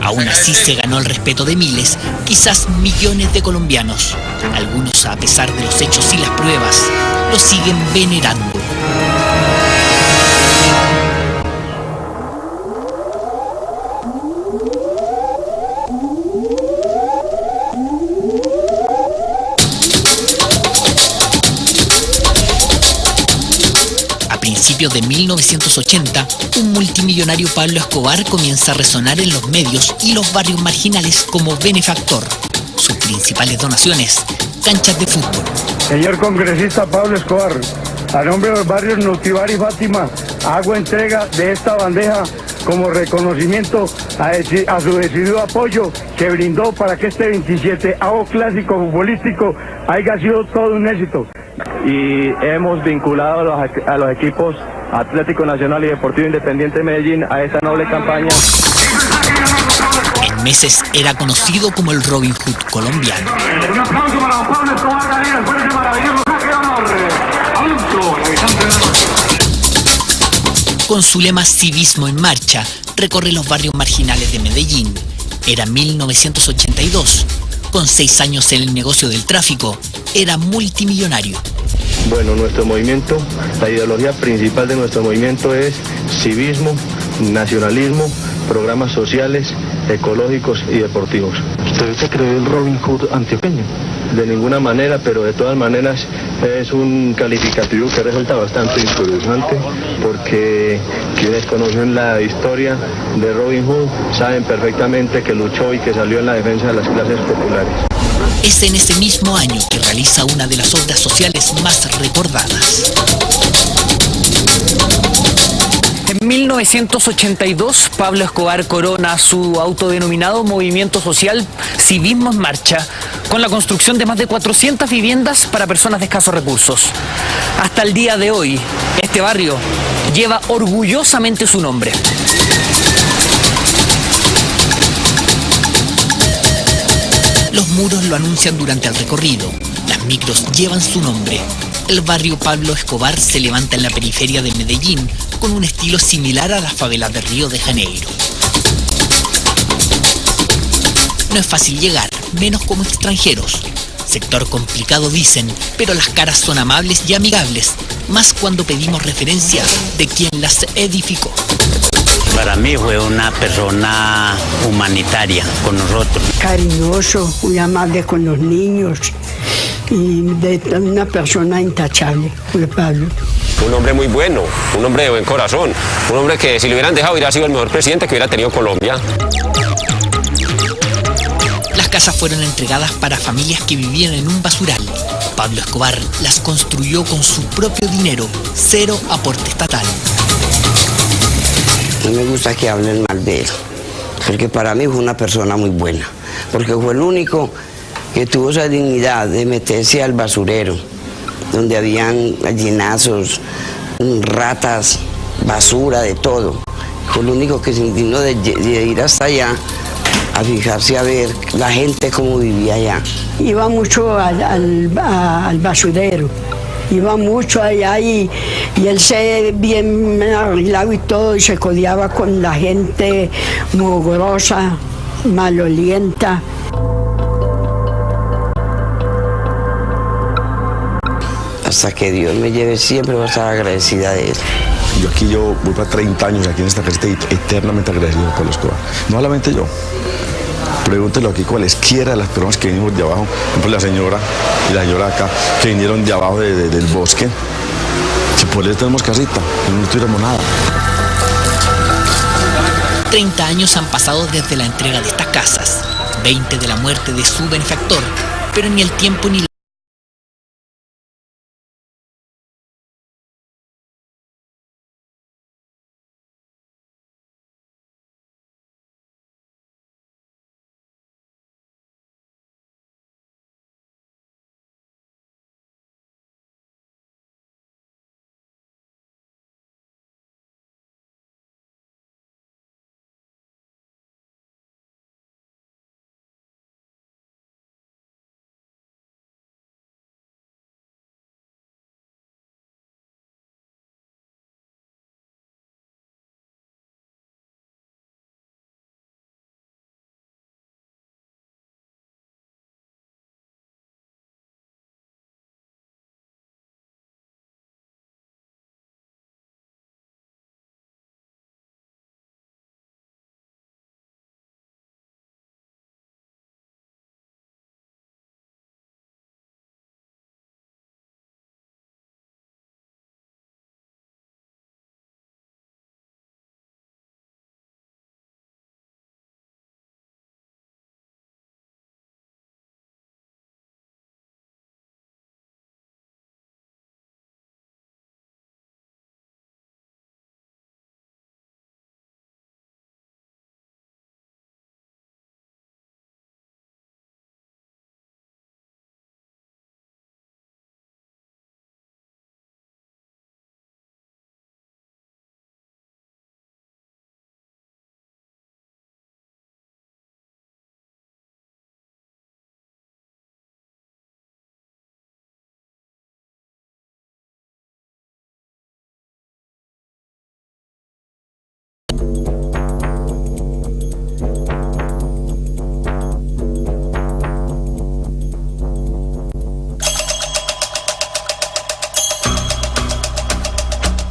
Aún así se ganó el respeto de miles, quizás millones de colombianos. Algunos, a pesar de los hechos y las pruebas, lo siguen venerando. A principios de 1980, un multimillonario Pablo Escobar comienza a resonar en los medios y los barrios marginales como benefactor. Sus principales donaciones, canchas de fútbol. Señor congresista Pablo Escobar, a nombre de los barrios Nutivar y Fátima, hago entrega de esta bandeja como reconocimiento a su decidido apoyo que brindó para que este 27º clásico futbolístico haya sido todo un éxito. Y hemos vinculado a los equipos Atlético Nacional y Deportivo Independiente de Medellín a esta noble campaña. En meses era conocido como el Robin Hood colombiano. Un aplauso para Pablo Escobar Gaviria, después de maravilloso saque de honor. Con su lema Civismo en Marcha, recorre los barrios marginales de Medellín. Era 1982. Con 6 años en el negocio del tráfico, era multimillonario. Bueno, nuestro movimiento, la ideología principal de nuestro movimiento es civismo, nacionalismo, programas sociales, ecológicos y deportivos. ¿Usted se cree el Robin Hood antioqueño? De ninguna manera, pero de todas maneras es un calificativo que resulta bastante interesante porque quienes conocen la historia de Robin Hood saben perfectamente que luchó y que salió en la defensa de las clases populares. Es en ese mismo año que realiza una de las obras sociales más recordadas. En 1982, Pablo Escobar corona su autodenominado movimiento social Civismo en Marcha, con la construcción de más de 400 viviendas para personas de escasos recursos. Hasta el día de hoy, este barrio lleva orgullosamente su nombre. Los muros lo anuncian durante el recorrido. Las micros llevan su nombre. El barrio Pablo Escobar se levanta en la periferia de Medellín con un estilo similar a las favelas de Río de Janeiro. No es fácil llegar, menos como extranjeros. Sector complicado dicen, pero las caras son amables y amigables, más cuando pedimos referencia de quien las edificó. Para mí fue una persona humanitaria con nosotros. Cariñoso, muy amable con los niños y una persona intachable, fue Pablo. Un hombre muy bueno, un hombre de buen corazón, un hombre que si lo hubieran dejado hubiera sido el mejor presidente que hubiera tenido Colombia. Las casas fueron entregadas para familias que vivían en un basural. Pablo Escobar las construyó con su propio dinero, cero aporte estatal. No me gusta que hablen mal de él, porque para mí fue una persona muy buena, porque fue el único que tuvo esa dignidad de meterse al basurero, donde habían gallinazos, ratas, basura, de todo. Fue el único que se indignó de ir hasta allá a fijarse a ver la gente cómo vivía allá. Iba mucho al basurero, iba mucho allá y él se bien arreglado y todo y se codeaba con la gente mugrosa, malolienta. Hasta que Dios me lleve siempre voy a estar agradecida de él. Yo voy para 30 años aquí en esta casita y eternamente agradecido a Pablo Escobar. No solamente yo. Pregúntelo aquí cualesquiera de las personas que venimos de abajo, por ejemplo la señora y la señora acá, que vinieron de abajo del bosque. Si por eso tenemos casita, no tuviéramos nada. 30 años han pasado desde la entrega de estas casas, 20 de la muerte de su benefactor, pero ni el tiempo ni la...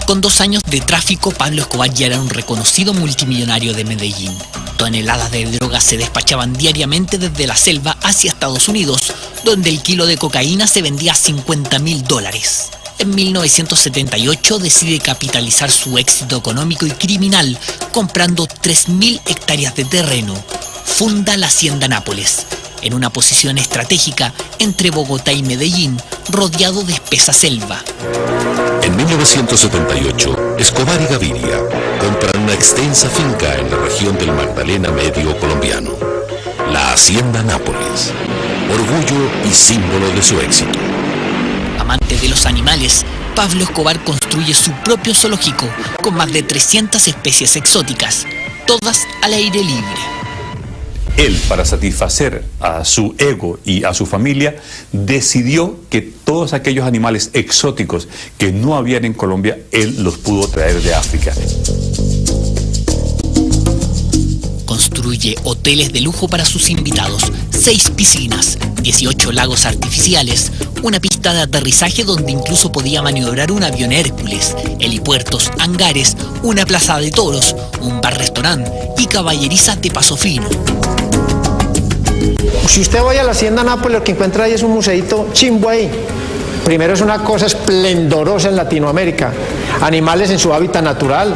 Con 2 años de tráfico, Pablo Escobar ya era un reconocido multimillonario de Medellín. Toneladas de drogas se despachaban diariamente desde la selva hacia Estados Unidos, donde el kilo de cocaína se vendía a $50.000. En 1978 decide capitalizar su éxito económico y criminal comprando 3.000 hectáreas de terreno. Funda la Hacienda Nápoles, en una posición estratégica entre Bogotá y Medellín, rodeado de espesa selva. En 1978, Escobar y Gaviria compran una extensa finca en la región del Magdalena Medio colombiano, la Hacienda Nápoles, orgullo y símbolo de su éxito. Amante de los animales, Pablo Escobar construye su propio zoológico con más de 300 especies exóticas, todas al aire libre. Él, para satisfacer a su ego y a su familia, decidió que todos aquellos animales exóticos que no habían en Colombia, él los pudo traer de África. Construye hoteles de lujo para sus invitados, 6 piscinas, 18 lagos artificiales, una pista de aterrizaje donde incluso podía maniobrar un avión Hércules, helipuertos, hangares, una plaza de toros, un bar-restaurante y caballerizas de paso fino. Si usted va a la Hacienda Nápoles, lo que encuentra ahí es un museíto chimbo ahí. Primero es una cosa esplendorosa en Latinoamérica, animales en su hábitat natural.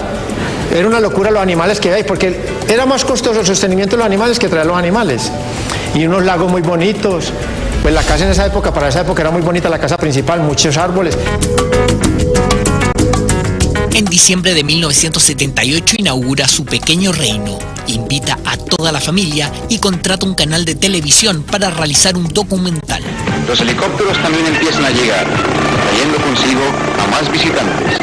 Era una locura los animales que hay, porque era más costoso el sostenimiento de los animales que traer los animales. Y unos lagos muy bonitos. Pues la casa en esa época, para esa época era muy bonita la casa principal, muchos árboles. En diciembre de 1978 inaugura su pequeño reino, invita a toda la familia y contrata un canal de televisión para realizar un documental. Los helicópteros también empiezan a llegar, trayendo consigo a más visitantes.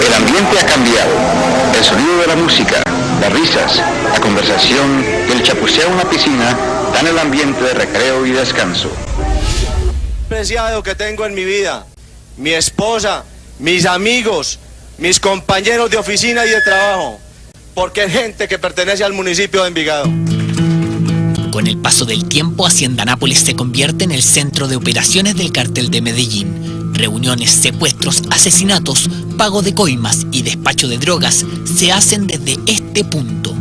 El ambiente ha cambiado. El sonido de la música, las risas, la conversación y el chapuceo en la piscina dan el ambiente de recreo y descanso. Preciado que tengo en mi vida, mi esposa, mis amigos, mis compañeros de oficina y de trabajo, porque es gente que pertenece al municipio de Envigado. Con el paso del tiempo, Hacienda Nápoles se convierte en el centro de operaciones del Cartel de Medellín. Reuniones, secuestros, asesinatos, pago de coimas y despacho de drogas se hacen desde este punto.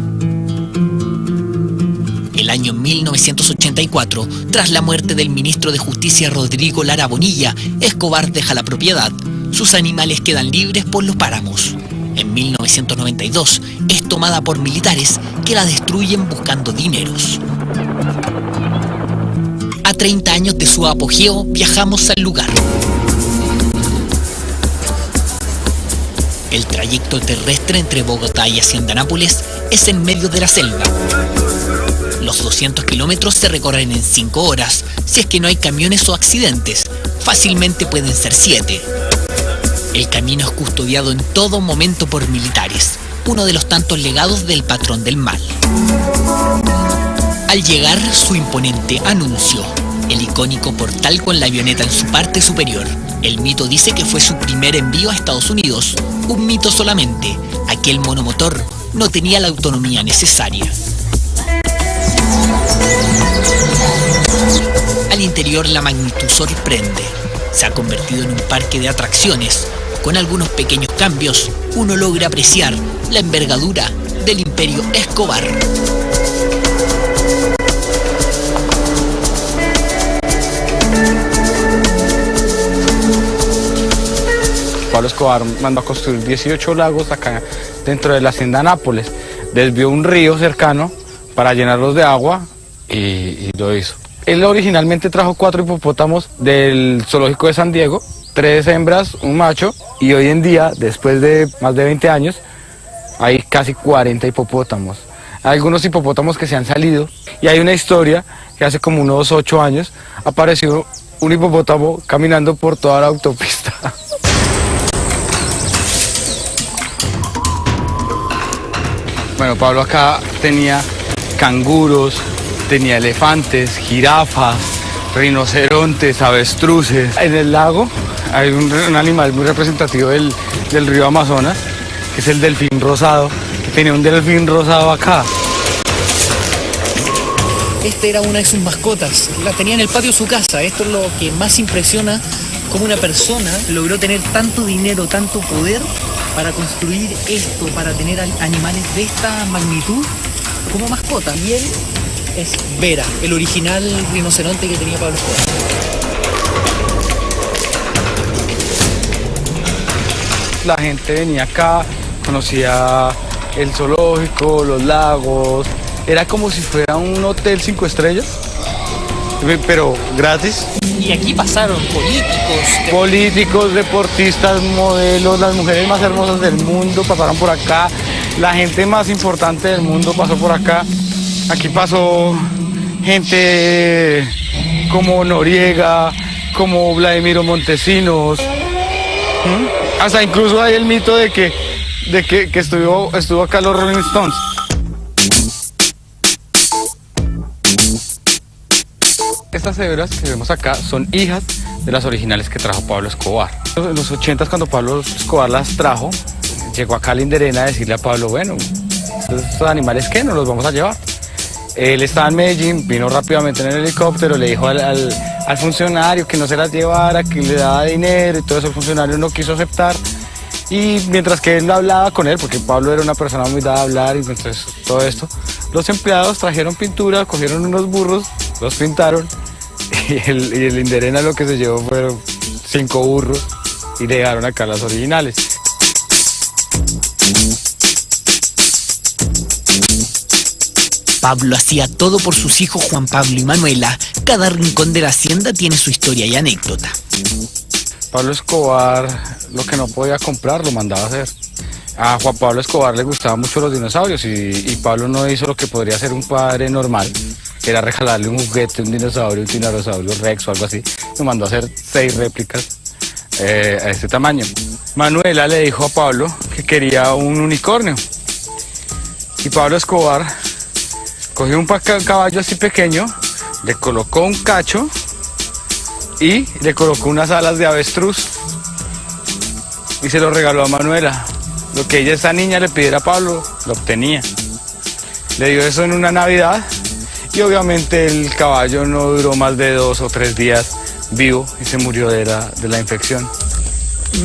El año 1984, tras la muerte del ministro de Justicia Rodrigo Lara Bonilla, Escobar deja la propiedad. Sus animales quedan libres por los páramos. En 1992 es tomada por militares que la destruyen buscando dineros. A 30 años de su apogeo, viajamos al lugar. El trayecto terrestre entre Bogotá y Hacienda Nápoles es en medio de la selva. Los 200 kilómetros se recorren en 5 horas, si es que no hay camiones o accidentes. Fácilmente pueden ser 7. El camino es custodiado en todo momento por militares, uno de los tantos legados del patrón del mal. Al llegar, su imponente anuncio, el icónico portal con la avioneta en su parte superior. El mito dice que fue su primer envío a Estados Unidos. Un mito solamente, aquel monomotor no tenía la autonomía necesaria. Al interior la magnitud sorprende. Se ha convertido en un parque de atracciones. Con algunos pequeños cambios, uno logra apreciar la envergadura del Imperio Escobar. Pablo Escobar mandó a construir 18 lagos acá dentro de la Hacienda Nápoles. Desvió un río cercano para llenarlos de agua y lo hizo. Él originalmente trajo 4 hipopótamos del zoológico de San Diego, 3 hembras, un macho, y hoy en día, después de más de 20 años, hay casi 40 hipopótamos. Hay algunos hipopótamos que se han salido y hay una historia que hace como unos 8 años apareció un hipopótamo caminando por toda la autopista. Bueno, Pablo acá tenía canguros, tenía elefantes, jirafas, rinocerontes, avestruces. En el lago hay un animal muy representativo del río Amazonas, que es el delfín rosado, que tenía un delfín rosado acá. Esta era una de sus mascotas, la tenía en el patio de su casa. Esto es lo que más impresiona, cómo una persona logró tener tanto dinero, tanto poder para construir esto, para tener animales de esta magnitud como mascota. Y él es Vera, el original rinoceronte que tenía Pablo Escobar. La gente venía acá, conocía el zoológico, los lagos. Era como si fuera un hotel 5 estrellas, pero gratis. Y aquí pasaron políticos, deportistas, modelos, las mujeres más hermosas del mundo pasaron por acá, la gente más importante del mundo pasó por acá. Aquí pasó gente como Noriega, como Vladimiro Montesinos. Hasta incluso hay el mito de que estuvo acá los Rolling Stones. Estas cebras que vemos acá son hijas de las originales que trajo Pablo Escobar. En los 80s, cuando Pablo Escobar las trajo, llegó acá a Linderena a decirle a Pablo, bueno, estos animales, ¿qué? Nos los vamos a llevar. Él estaba en Medellín, vino rápidamente en el helicóptero, le dijo al funcionario que no se las llevara, que le daba dinero y todo eso. El funcionario no quiso aceptar. Y mientras que él hablaba con él, porque Pablo era una persona muy dada a hablar, y entonces todo esto, los empleados trajeron pintura, cogieron unos burros, los pintaron, y el Inderena lo que se llevó fueron 5 burros y le dejaron acá las originales. Pablo hacía todo por sus hijos Juan Pablo y Manuela. Cada rincón de la hacienda tiene su historia y anécdota. Pablo Escobar lo que no podía comprar lo mandaba a hacer. A Juan Pablo Escobar le gustaban mucho los dinosaurios y Pablo no hizo lo que podría hacer un padre normal, que era regalarle un juguete, un dinosaurio, un tiranosaurio rex o algo así. Lo mandó a hacer 6 réplicas a este tamaño. Manuela le dijo a Pablo que quería un unicornio y Pablo Escobar cogió un caballo así pequeño, le colocó un cacho y le colocó unas alas de avestruz y se lo regaló a Manuela. Lo que esa niña le pidiera a Pablo, lo obtenía. Le dio eso en una Navidad y obviamente el caballo no duró más de 2 o 3 días vivo y se murió de la infección.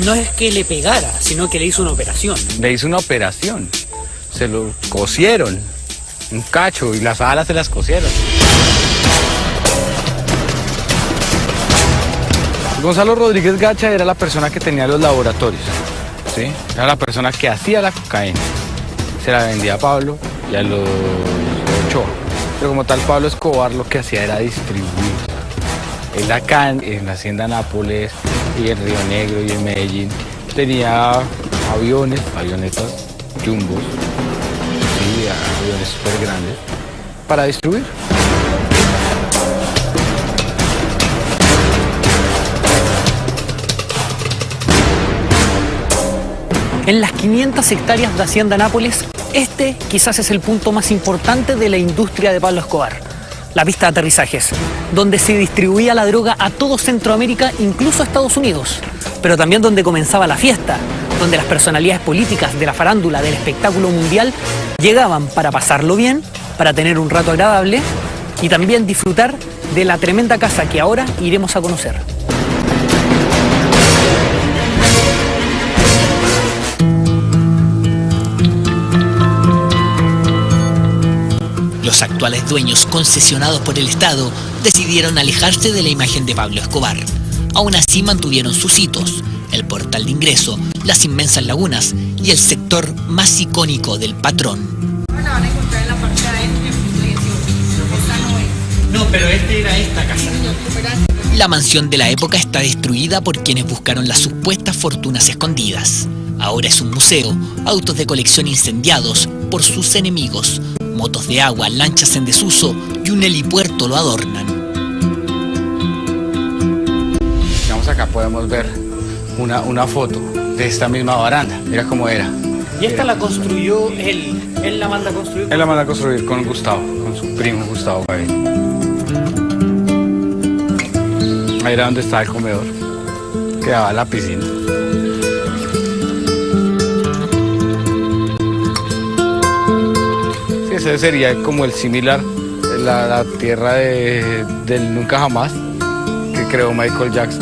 No es que le pegara, sino que le hizo una operación. Le hizo una operación, se lo cosieron, un cacho, y las alas se las cosieron. Gonzalo Rodríguez Gacha era la persona que tenía los laboratorios, ¿sí? Era la persona que hacía la cocaína. Se la vendía a Pablo y a los Ochoa. Pero como tal, Pablo Escobar lo que hacía era distribuir. Él acá en la hacienda Nápoles y en Río Negro y en Medellín tenía aviones, avionetas jumbos, sí, aviones súper grandes, para distribuir. En las 500 hectáreas de Hacienda Nápoles, este quizás es el punto más importante de la industria de Pablo Escobar. La pista de aterrizajes, donde se distribuía la droga a todo Centroamérica, incluso a Estados Unidos. Pero también donde comenzaba la fiesta, donde las personalidades políticas de la farándula, del espectáculo mundial, llegaban para pasarlo bien, para tener un rato agradable y también disfrutar de la tremenda casa que ahora iremos a conocer. Los actuales dueños, concesionados por el Estado, decidieron alejarse de la imagen de Pablo Escobar. Aún así mantuvieron sus hitos, el portal de ingreso, las inmensas lagunas y el sector más icónico del patrón. La van a encontrar en la parte de adentro, no, pero este era esta casa. La mansión de la época está destruida por quienes buscaron las supuestas fortunas escondidas. Ahora es un museo, autos de colección incendiados por sus enemigos, motos de agua, lanchas en desuso y un helipuerto lo adornan. Digamos, acá podemos ver una foto de esta misma baranda. Mira cómo era. Y esta la construyó él. Él la manda a construir. Él la manda a construir con Gustavo, con su primo Gustavo Gaviria. Ahí era donde estaba el comedor, que daba a la piscina. Ese sería como el similar, la tierra del Nunca Jamás que creó Michael Jackson.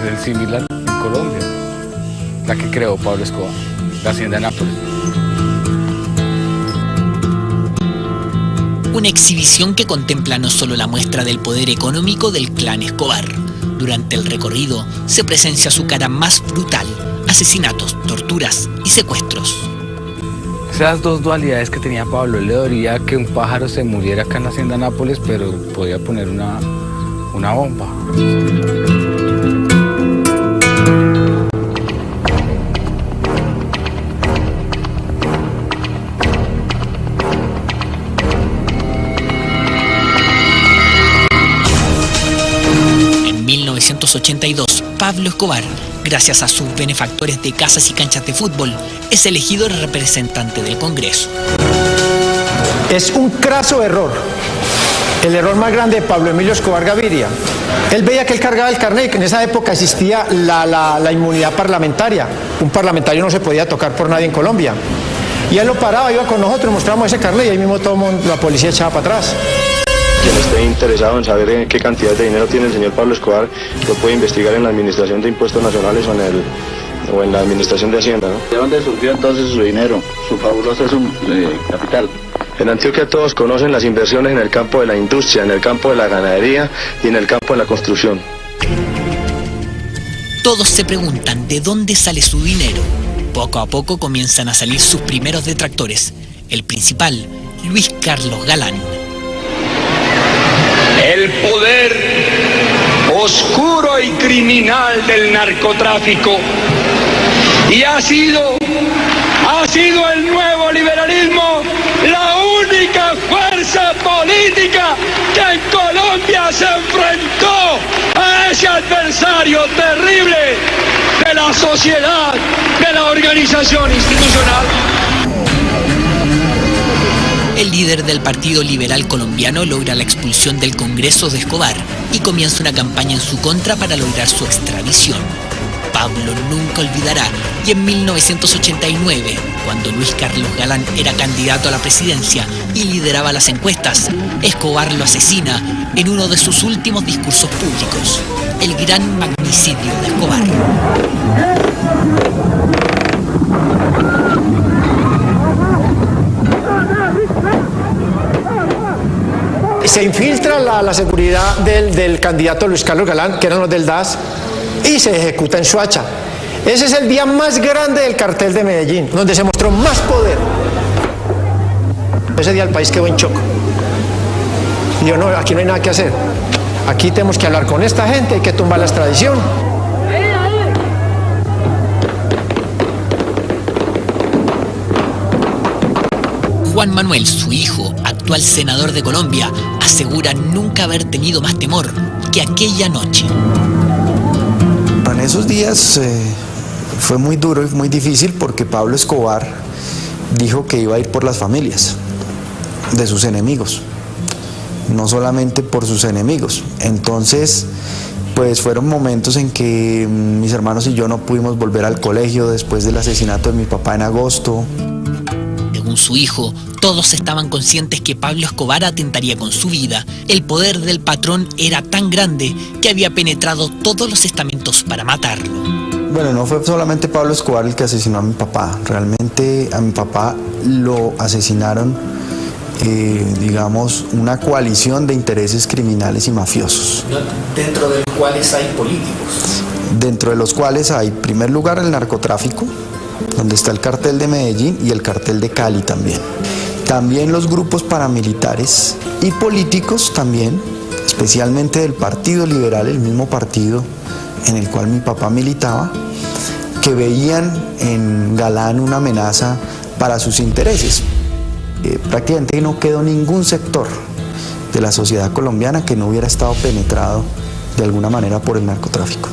Es el similar en Colombia, la que creó Pablo Escobar, la hacienda de Nápoles. Una exhibición que contempla no solo la muestra del poder económico del clan Escobar. Durante el recorrido se presencia su cara más brutal: asesinatos, torturas y secuestros. Esas dos dualidades que tenía Pablo, él le dolía que un pájaro se muriera acá en la hacienda Nápoles, pero podía poner una bomba. En 1982, Pablo Escobar, gracias a sus benefactores de casas y canchas de fútbol, es elegido el representante del Congreso. Es un craso error, el error más grande de Pablo Emilio Escobar Gaviria. Él veía que él cargaba el carnet y que en esa época existía la inmunidad parlamentaria. Un parlamentario no se podía tocar por nadie en Colombia. Y él lo paraba, iba con nosotros, mostramos ese carnet y ahí mismo todo la policía echaba para atrás. Quien esté interesado en saber qué cantidad de dinero tiene el señor Pablo Escobar, lo puede investigar en la Administración de Impuestos Nacionales o en la Administración de Hacienda, ¿no? ¿De dónde surgió entonces su dinero, su fabuloso capital? En Antioquia todos conocen las inversiones en el campo de la industria, en el campo de la ganadería y en el campo de la construcción. Todos se preguntan de dónde sale su dinero. Poco a poco comienzan a salir sus primeros detractores. El principal, Luis Carlos Galán. El poder oscuro y criminal del narcotráfico. Y ha sido el nuevo liberalismo la única fuerza política que en Colombia se enfrentó a ese adversario terrible de la sociedad, de la organización institucional. El líder del Partido Liberal Colombiano logra la expulsión del Congreso de Escobar y comienza una campaña en su contra para lograr su extradición. Pablo nunca olvidará, y en 1989, cuando Luis Carlos Galán era candidato a la presidencia y lideraba las encuestas, Escobar lo asesina en uno de sus últimos discursos públicos, el gran magnicidio de Escobar. Se infiltra la seguridad del candidato Luis Carlos Galán, que eran los del DAS, y se ejecuta en Soacha. Ese es el día más grande del cartel de Medellín, donde se mostró más poder. Ese día el país quedó en shock. Y yo, no, aquí no hay nada que hacer. Aquí tenemos que hablar con esta gente, hay que tumbar la extradición. Juan Manuel, su hijo, actual senador de Colombia, asegura nunca haber tenido más temor que aquella noche. En esos días fue muy duro y muy difícil porque Pablo Escobar dijo que iba a ir por las familias de sus enemigos, no solamente por sus enemigos. Entonces, pues fueron momentos en que mis hermanos y yo no pudimos volver al colegio después del asesinato de mi papá en agosto. Según su hijo, todos estaban conscientes que Pablo Escobar atentaría con su vida. El poder del patrón era tan grande que había penetrado todos los estamentos para matarlo. Bueno, no fue solamente Pablo Escobar el que asesinó a mi papá. Realmente a mi papá lo asesinaron, digamos, una coalición de intereses criminales y mafiosos. ¿Dentro de los cuales hay políticos? Dentro de los cuales hay, en primer lugar, el narcotráfico, donde está el cartel de Medellín y el cartel de Cali también. También los grupos paramilitares y políticos también, especialmente del Partido Liberal, el mismo partido en el cual mi papá militaba, que veían en Galán una amenaza para sus intereses. Prácticamente no quedó ningún sector de la sociedad colombiana que no hubiera estado penetrado de alguna manera por el narcotráfico.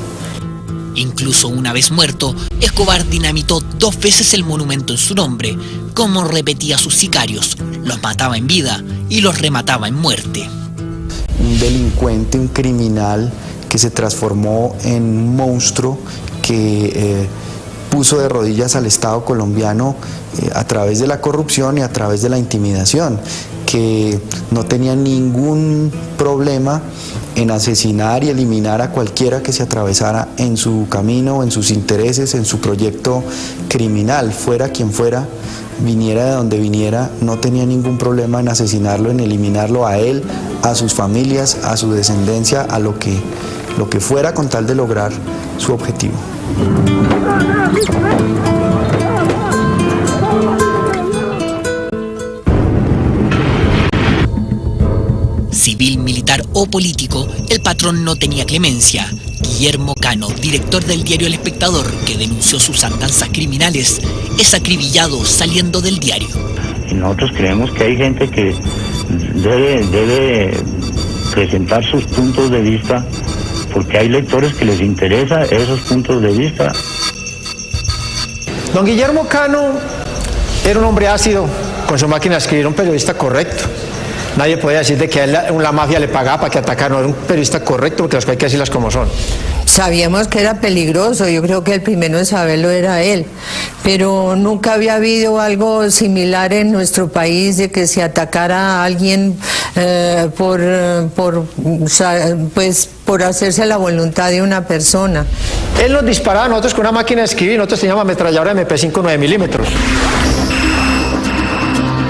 Incluso una vez muerto, Escobar dinamitó 2 veces el monumento en su nombre, como repetía a sus sicarios, los mataba en vida y los remataba en muerte. Un delincuente, un criminal que se transformó en un monstruo que puso de rodillas al Estado colombiano a través de la corrupción y a través de la intimidación, que no tenía ningún problema en asesinar y eliminar a cualquiera que se atravesara en su camino, en sus intereses, en su proyecto criminal, fuera quien fuera, viniera de donde viniera, no tenía ningún problema en asesinarlo, en eliminarlo a él, a sus familias, a su descendencia, a lo que fuera con tal de lograr su objetivo. Civil, militar o político, el patrón no tenía clemencia. Guillermo Cano, director del diario El Espectador, que denunció sus andanzas criminales, es acribillado saliendo del diario. Nosotros creemos que hay gente que debe presentar sus puntos de vista, porque hay lectores que les interesa esos puntos de vista. Don Guillermo Cano era un hombre ácido, con su máquina de escribir, un periodista correcto. nadie podía decir de que a él la mafia le pagaba para que atacara, no, era un periodista correcto, porque las cosas hay que decirlas como son. Sabíamos que era peligroso, yo creo que el primero en saberlo era él, pero nunca había habido algo similar en nuestro país de que se atacara a alguien por hacerse la voluntad de una persona. Él nos disparaba a nosotros con una máquina de escribir, nosotros teníamos ametralladora MP5 9 milímetros.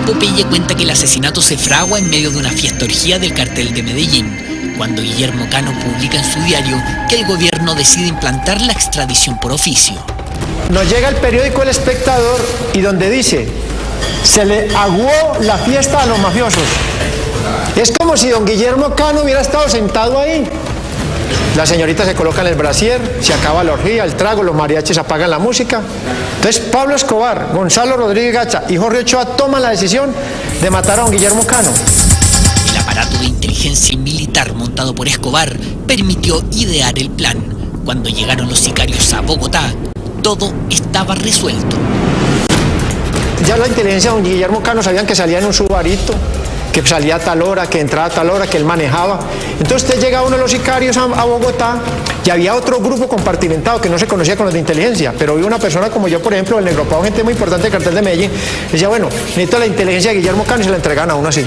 Popeye cuenta que el asesinato se fragua en medio de una fiesta orgía del cartel de Medellín, cuando Guillermo Cano publica en su diario que el gobierno decide implantar la extradición por oficio. Nos llega el periódico El Espectador y donde dice, se le aguó la fiesta a los mafiosos. Es como si don Guillermo Cano hubiera estado sentado ahí. Las señoritas se colocan el brasier, se acaba la orgía, el trago, los mariachis apagan la música. Entonces Pablo Escobar, Gonzalo Rodríguez Gacha y Jorge Ochoa toman la decisión de matar a don Guillermo Cano. El aparato de inteligencia militar montado por Escobar permitió idear el plan. Cuando llegaron los sicarios a Bogotá, todo estaba resuelto. Ya la inteligencia de don Guillermo Cano sabían que salía en un Subarito, que salía a tal hora, que entraba a tal hora, que él manejaba. Entonces usted llega uno de los sicarios a Bogotá y había otro grupo compartimentado que no se conocía con los de inteligencia, pero había una persona como yo, por ejemplo, el Negro Pau, gente muy importante del cartel de Medellín, decía, bueno, necesito la inteligencia de Guillermo Cano y se la entregan a uno así.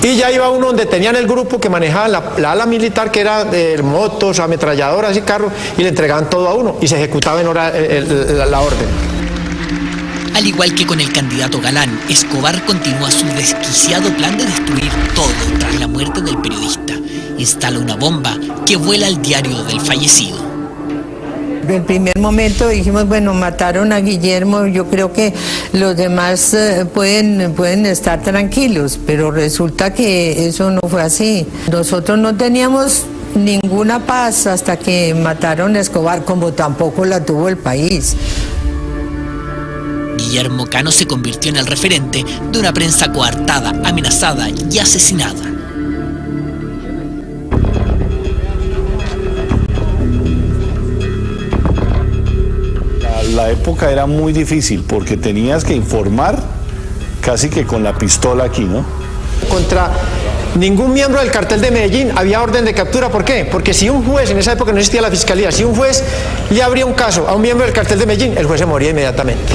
Y ya iba uno donde tenían el grupo que manejaba la ala militar, que era de motos, ametralladoras y carros, y le entregaban todo a uno y se ejecutaba en hora la orden. Al igual que con el candidato Galán, Escobar continúa su desquiciado plan de destruir todo tras la muerte del periodista. Instala una bomba que vuela al diario del fallecido. En el primer momento dijimos, bueno, mataron a Guillermo, yo creo que los demás pueden estar tranquilos, pero resulta que eso no fue así. Nosotros no teníamos ninguna paz hasta que mataron a Escobar, como tampoco la tuvo el país. Guillermo Cano se convirtió en el referente de una prensa coartada, amenazada y asesinada. La época era muy difícil porque tenías que informar casi que con la pistola aquí, ¿no? Contra ningún miembro del cartel de Medellín había orden de captura. ¿Por qué? Porque si un juez, en esa época no existía la fiscalía, si un juez le abría un caso a un miembro del cartel de Medellín, el juez se moría inmediatamente.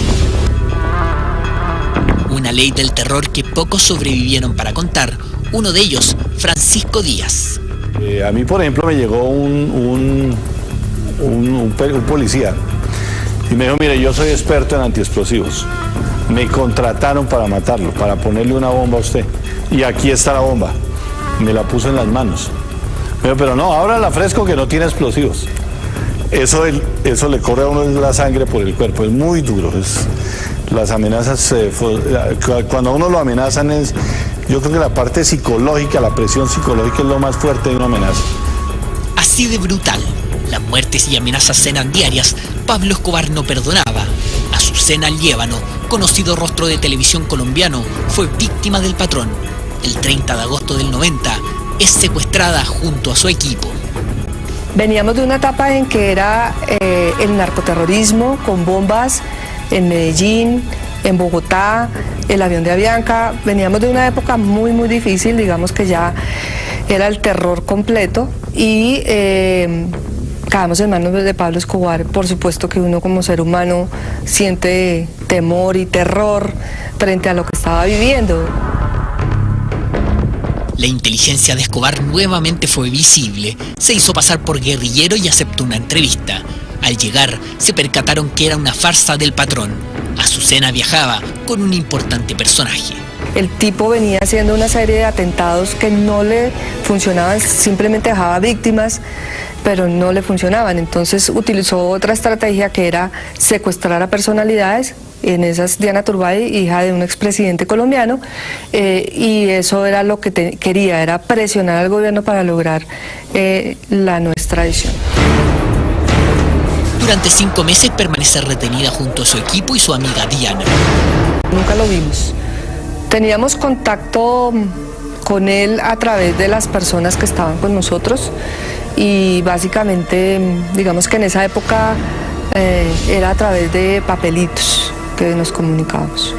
Una ley del terror que pocos sobrevivieron para contar, uno de ellos, Francisco Díaz. A mí, por ejemplo, me llegó un policía y me dijo, mire, yo soy experto en antiexplosivos. Me contrataron para matarlo, para ponerle una bomba a usted. Y aquí está la bomba. Me la puso en las manos. Me dijo, pero no, ábrala fresco que no tiene explosivos. Eso le corre a uno la sangre por el cuerpo, es muy duro. Las amenazas, cuando a uno lo amenazan, yo creo que la parte psicológica, la presión psicológica es lo más fuerte de una amenaza. Así de brutal, las muertes y amenazas eran diarias. Pablo Escobar no perdonaba. Azucena Liévano, conocido rostro de televisión colombiano, fue víctima del patrón. El 30 de agosto del 90 es secuestrada junto a su equipo. Veníamos de una etapa en que era el narcoterrorismo con bombas en Medellín, en Bogotá, el avión de Avianca. Veníamos de una época muy difícil, digamos que ya era el terror completo y caemos en manos de Pablo Escobar. Por supuesto que uno como ser humano siente temor y terror frente a lo que estaba viviendo. La inteligencia de Escobar nuevamente fue visible. Se hizo pasar por guerrillero y aceptó una entrevista. Al llegar, se percataron que era una farsa del patrón. Azucena viajaba con un importante personaje. El tipo venía haciendo una serie de atentados que no le funcionaban, simplemente dejaba víctimas, pero no le funcionaban. Entonces utilizó otra estrategia que era secuestrar a personalidades. En esas, Diana Turbay, hija de un expresidente colombiano, y eso era lo que quería, era presionar al gobierno para lograr la no extradición. Durante 5 meses permanece retenida junto a su equipo y su amiga Diana. Nunca lo vimos. Teníamos contacto con él a través de las personas que estaban con nosotros y básicamente, digamos que en esa época era a través de papelitos que nos comunicábamos.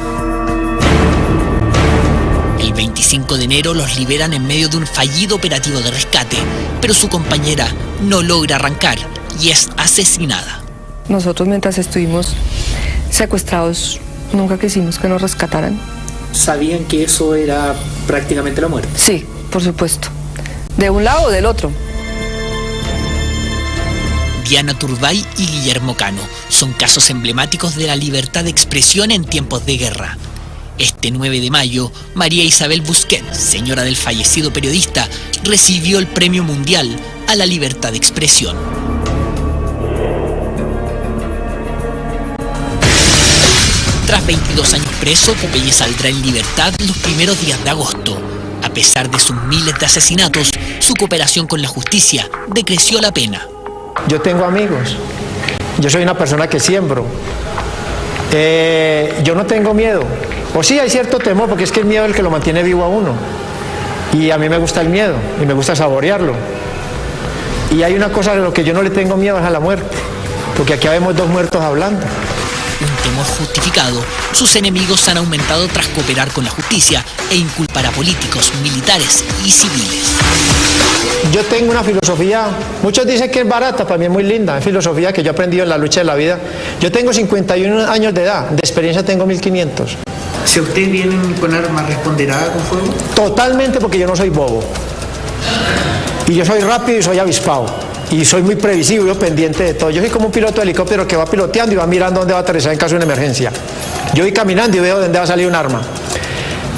El 20 25 de enero los liberan en medio de un fallido operativo de rescate, pero su compañera no logra arrancar y es asesinada. Nosotros mientras estuvimos secuestrados nunca quisimos que nos rescataran. ¿Sabían que eso era prácticamente la muerte? Sí, por supuesto. De un lado o del otro. Diana Turbay y Guillermo Cano son casos emblemáticos de la libertad de expresión en tiempos de guerra. Este 9 de mayo, María Isabel Busquet, señora del fallecido periodista, recibió el Premio Mundial a la Libertad de Expresión. Tras 22 años preso, Popeye saldrá en libertad los primeros días de agosto. A pesar de sus miles de asesinatos, su cooperación con la justicia decreció la pena. Yo tengo amigos, yo soy una persona que siembro, yo no tengo miedo, o sí hay cierto temor porque es que el miedo es el que lo mantiene vivo a uno, y a mí me gusta el miedo y me gusta saborearlo, y hay una cosa de lo que yo no le tengo miedo es a la muerte, porque aquí vemos dos muertos hablando. Un temor justificado, sus enemigos han aumentado tras cooperar con la justicia e inculpar a políticos, militares y civiles. Yo tengo una filosofía, muchos dicen que es barata, para mí es muy linda, es filosofía que yo he aprendido en la lucha de la vida. Yo tengo 51 años de edad, de experiencia tengo 1500. Si ustedes vienen con armas, ¿responderá con fuego? Totalmente, porque yo no soy bobo. Y yo soy rápido y soy avispado. Y soy muy previsivo y pendiente de todo. Yo soy como un piloto de helicóptero que va piloteando y va mirando dónde va a aterrizar en caso de una emergencia. Yo voy caminando y veo dónde va a salir un arma.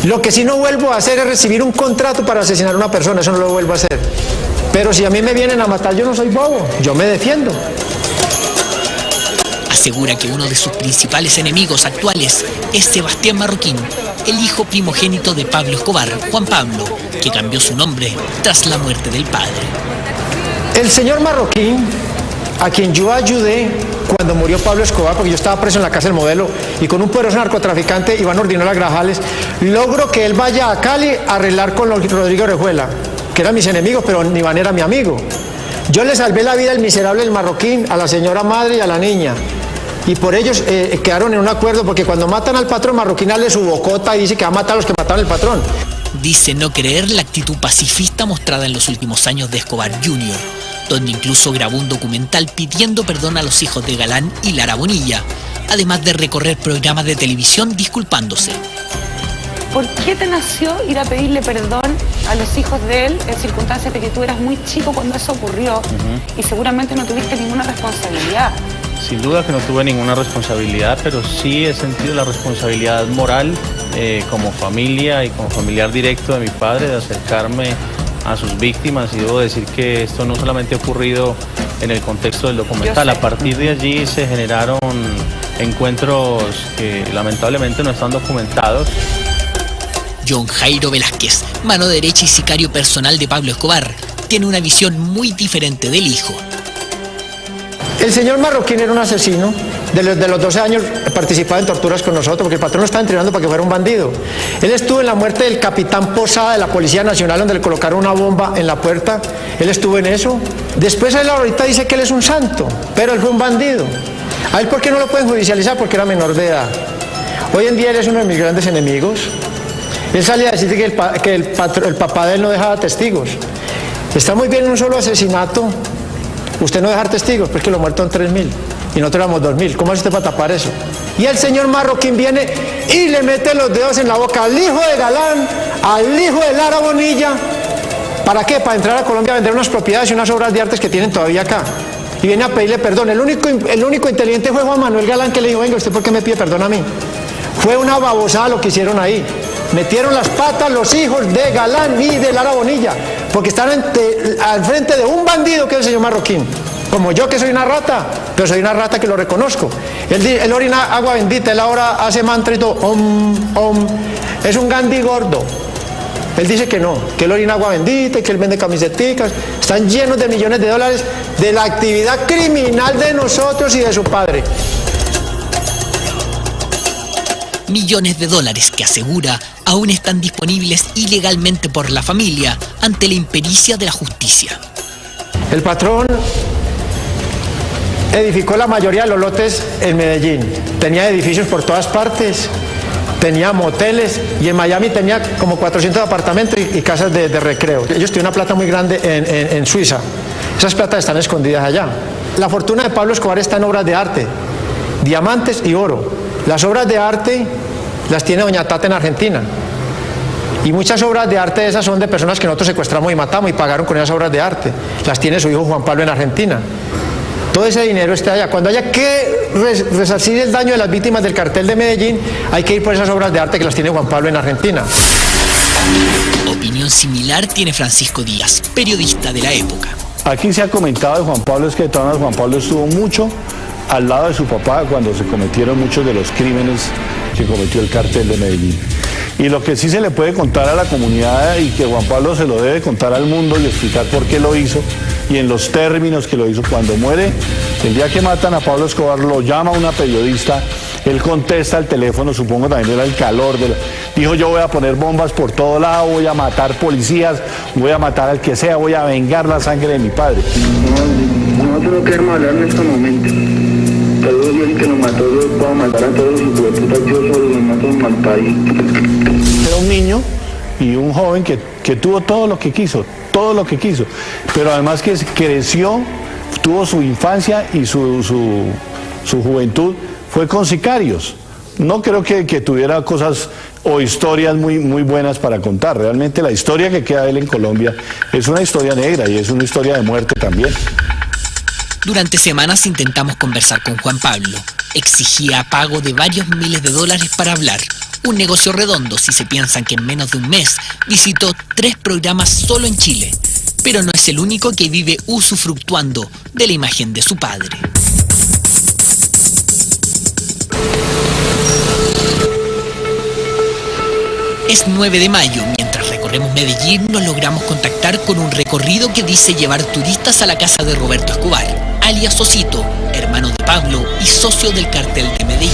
Lo que sí no vuelvo a hacer es recibir un contrato para asesinar a una persona, eso no lo vuelvo a hacer. Pero si a mí me vienen a matar, yo no soy bobo, yo me defiendo. Asegura que uno de sus principales enemigos actuales es Sebastián Marroquín, el hijo primogénito de Pablo Escobar, Juan Pablo, que cambió su nombre tras la muerte del padre. El señor Marroquín, a quien yo ayudé cuando murió Pablo Escobar, porque yo estaba preso en la cárcel Modelo, y con un poderoso narcotraficante, Iván Ordinola Grajales, logro que él vaya a Cali a arreglar con Rodrigo Orejuela, que eran mis enemigos, pero Iván era mi amigo. Yo le salvé la vida al miserable del Marroquín, a la señora madre y a la niña. Y por ellos quedaron en un acuerdo, porque cuando matan al patrón, Marroquín dale su bocota y dice que va a matar a los que mataron al patrón. Dice no creer la actitud pacifista mostrada en los últimos años de Escobar Jr., donde incluso grabó un documental pidiendo perdón a los hijos de Galán y Lara Bonilla, además de recorrer programas de televisión disculpándose. ¿Por qué te nació ir a pedirle perdón a los hijos de él en circunstancias de que tú eras muy chico cuando eso ocurrió y seguramente no tuviste ninguna responsabilidad? Sin duda que no tuve ninguna responsabilidad, pero sí he sentido la responsabilidad moral como familia y como familiar directo de mi padre de acercarme a sus víctimas, y debo decir que esto no solamente ha ocurrido en el contexto del documental. A partir de allí se generaron encuentros que lamentablemente no están documentados. John Jairo Velázquez, mano derecha y sicario personal de Pablo Escobar, tiene una visión muy diferente del hijo. El señor Marroquín era un asesino. De los 12 años participaba en torturas con nosotros, porque el patrón lo estaba entrenando para que fuera un bandido. Él estuvo en la muerte del capitán Posada de la Policía Nacional, donde le colocaron una bomba en la puerta. Él estuvo en eso. Después él ahorita dice que él es un santo, pero él fue un bandido. ¿A él por qué no lo pueden judicializar? Porque era menor de edad. Hoy en día él es uno de mis grandes enemigos. Él salía a decir que el papá de él no dejaba testigos. Está muy bien en un solo asesinato usted no dejar testigos, pues que lo muerto en 3.000 y nosotros éramos 2.000. ¿Cómo hace usted para tapar eso? Y el señor Marroquín viene y le mete los dedos en la boca al hijo de Galán, al hijo de Lara Bonilla. ¿Para qué? Para entrar a Colombia a vender unas propiedades y unas obras de artes que tienen todavía acá. Y viene a pedirle perdón. El único inteligente fue Juan Manuel Galán, que le dijo, venga, ¿usted por qué me pide perdón a mí? Fue una babosada lo que hicieron ahí. Metieron las patas los hijos de Galán y de Lara Bonilla, porque están al frente de un bandido que es el señor Marroquín. Como yo, que soy una rata, pero soy una rata que lo reconozco. Él orina agua bendita, él ahora hace mantra y todo, es un Gandhi gordo. Él dice que no, que él orina agua bendita y que él vende camisetas. Están llenos de millones de dólares de la actividad criminal de nosotros y de su padre. Millones de dólares que asegura aún están disponibles ilegalmente por la familia ante la impericia de la justicia. El patrón edificó la mayoría de los lotes en Medellín. Tenía edificios por todas partes. tenía moteles y en Miami tenía como 400 apartamentos y casas de recreo. Ellos tienen una plata muy grande en Suiza. Esas platas están escondidas allá. La fortuna de Pablo Escobar está en obras de arte, diamantes y oro. Las obras de arte las tiene doña Tata en Argentina. Y muchas obras de arte de esas son de personas que nosotros secuestramos y matamos y pagaron con esas obras de arte. Las tiene su hijo Juan Pablo en Argentina. Todo ese dinero está allá. Cuando haya que resarcir el daño de las víctimas del cartel de Medellín, hay que ir por esas obras de arte que las tiene Juan Pablo en Argentina. Opinión similar tiene Francisco Díaz, periodista de la época. Aquí se ha comentado de Juan Pablo, es que de todas maneras Juan Pablo estuvo mucho al lado de su papá cuando se cometieron muchos de los crímenes que cometió el cartel de Medellín. Y lo que sí se le puede contar a la comunidad y que Juan Pablo se lo debe contar al mundo y explicar por qué lo hizo y en los términos que lo hizo. Cuando muere, el día que matan a Pablo Escobar, lo llama una periodista, él contesta al teléfono, supongo también era el calor, dijo: yo voy a poner bombas por todo lado, voy a matar policías, voy a matar al que sea, voy a vengar la sangre de mi padre. Nosotros no queremos hablar en este momento. Todos el que nos mató, yo puedo matar a todos los hijos de puta, yo solo me mato en mal país. Era un niño y un joven que tuvo todo lo que quiso, pero además que creció, tuvo su infancia y su juventud, fue con sicarios. No creo que tuviera cosas o historias muy buenas para contar. Realmente la historia que queda de él en Colombia es una historia negra y es una historia de muerte también. Durante semanas intentamos conversar con Juan Pablo. Exigía pago de varios miles de dólares para hablar. Un negocio redondo si se piensan que en menos de un mes visitó 3 programas solo en Chile. Pero no es el único que vive usufructuando de la imagen de su padre. Es 9 de mayo. Mientras recorremos Medellín, nos logramos contactar con un recorrido que dice llevar turistas a la casa de Roberto Escobar, alias Sosito, hermano de Pablo y socio del cartel de Medellín.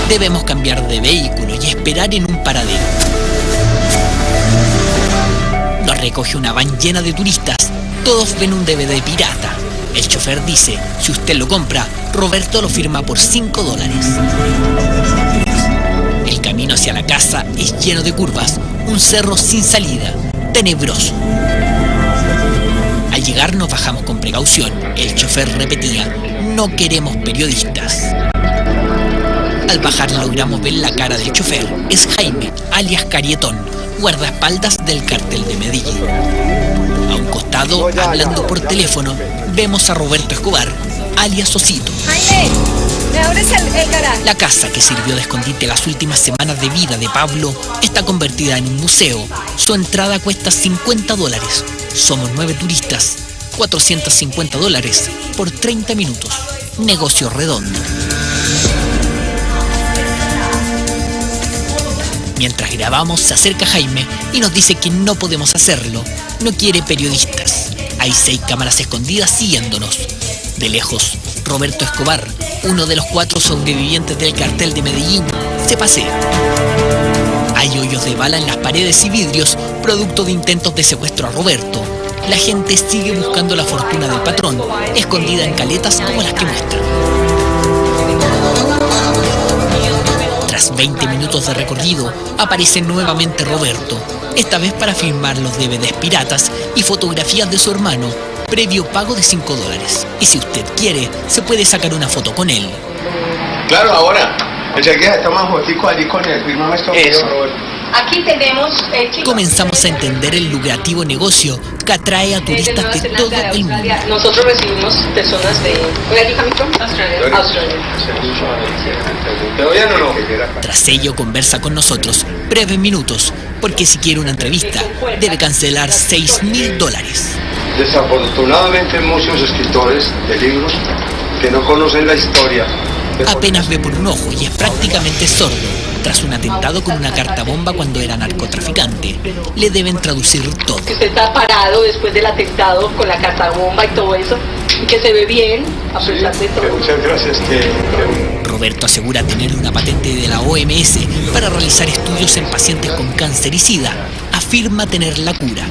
Debemos cambiar de vehículo y esperar en un paradero. Nos recoge una van llena de turistas. Todos ven un DVD pirata. El chofer dice: si usted lo compra, Roberto lo firma por $5. El camino hacia la casa es lleno de curvas, un cerro sin salida, tenebroso. Al llegar nos bajamos con precaución. El chofer repetía: no queremos periodistas. Al bajar logramos ver la cara del chofer. Es Jaime, alias Carietón, guardaespaldas del cartel de Medellín. A un costado, hablando por teléfono, vemos a Roberto Escobar, alias Sosito. Jaime, ¿me abres el garaje? La casa que sirvió de escondite las últimas semanas de vida de Pablo está convertida en un museo. Su entrada cuesta $50. Somos 9 turistas, $450 por 30 minutos. Negocio redondo. Mientras grabamos, se acerca Jaime y nos dice que no podemos hacerlo. No quiere periodistas. Hay 6 cámaras escondidas siguiéndonos. De lejos, Roberto Escobar, uno de los 4 sobrevivientes del cartel de Medellín, se pasea. Hay hoyos de bala en las paredes y vidrios, producto de intentos de secuestro a Roberto. La gente sigue buscando la fortuna del patrón, escondida en caletas como las que muestran. Tras 20 minutos de recorrido, aparece nuevamente Roberto, esta vez para filmar los DVDs piratas y fotografías de su hermano, previo pago de $5. Y si usted quiere, se puede sacar una foto con él. Claro, ahora. Enseguida toma fotico allí con él. Firmame esto. Eso. Aquí tenemos, Comenzamos a entender el lucrativo negocio que atrae a turistas de todo el mundo. Nosotros recibimos personas de... ¿Where you coming from? Australia. ¿Te oyen o no? Tras ello conversa con nosotros breves minutos, porque si quiere una entrevista debe cancelar $6.000. Desafortunadamente muchos escritores de libros que no conocen la historia. Apenas ve por un ojo y es prácticamente sordo. Tras un atentado con una carta bomba cuando era narcotraficante, le deben traducir todo. Que usted está parado después del atentado con la carta bomba y todo eso, y que se ve bien a pesar de todo. Muchas gracias. Roberto asegura tener una patente de la OMS para realizar estudios en pacientes con cáncer y SIDA. Afirma afirma tener la cura.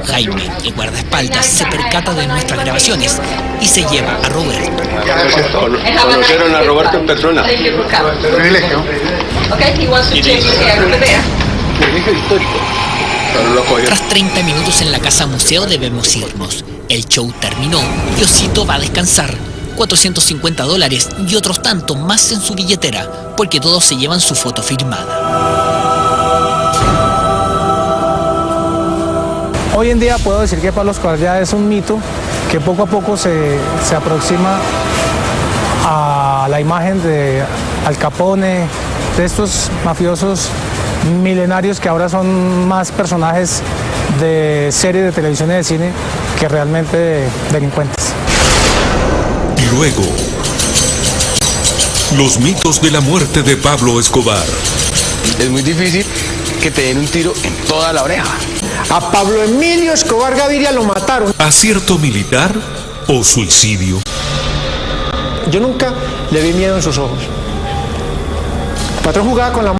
Jaime, el guardaespaldas, se percata de nuestras grabaciones y se lleva a Roberto. Conocieron a Roberto en persona. Privilegio. Privilegio histórico. Tras 30 minutos en la casa museo debemos irnos. El show terminó y Osito va a descansar. $450 y otros tantos más en su billetera, porque todos se llevan su foto firmada. Hoy en día puedo decir que Pablo Escobar ya es un mito que poco a poco se aproxima a la imagen de Al Capone, de estos mafiosos milenarios que ahora son más personajes de series de televisión y de cine que realmente delincuentes. Y luego, los mitos de la muerte de Pablo Escobar. Es muy difícil que te den un tiro en toda la oreja. A Pablo Emilio Escobar Gaviria lo mataron. ¿Acierto militar o suicidio? Yo nunca le vi miedo en sus ojos. El patrón jugaba con la...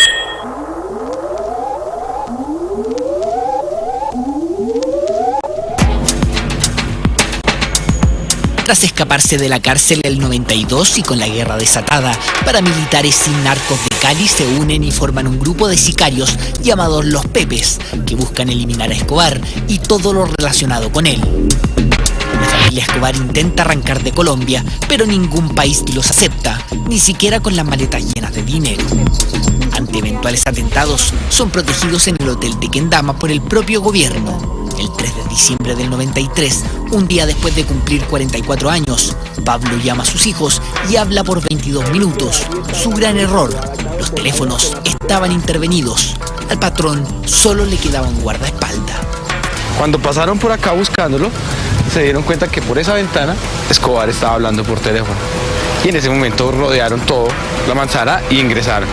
Tras escaparse de la cárcel el 92 y con la guerra desatada, paramilitares y narcos de Cali se unen y forman un grupo de sicarios llamados Los Pepes, que buscan eliminar a Escobar y todo lo relacionado con él. La familia Escobar intenta arrancar de Colombia, pero ningún país los acepta, ni siquiera con las maletas llenas de dinero. Ante eventuales atentados, son protegidos en el Hotel Tequendama por el propio gobierno. El 3 de diciembre del 93, un día después de cumplir 44 años, Pablo llama a sus hijos y habla por 22 minutos. Su gran error: los teléfonos estaban intervenidos. Al patrón solo le quedaba un guardaespaldas. Cuando pasaron por acá buscándolo, se dieron cuenta que por esa ventana Escobar estaba hablando por teléfono. Y en ese momento rodearon todo, la manzana, y ingresaron.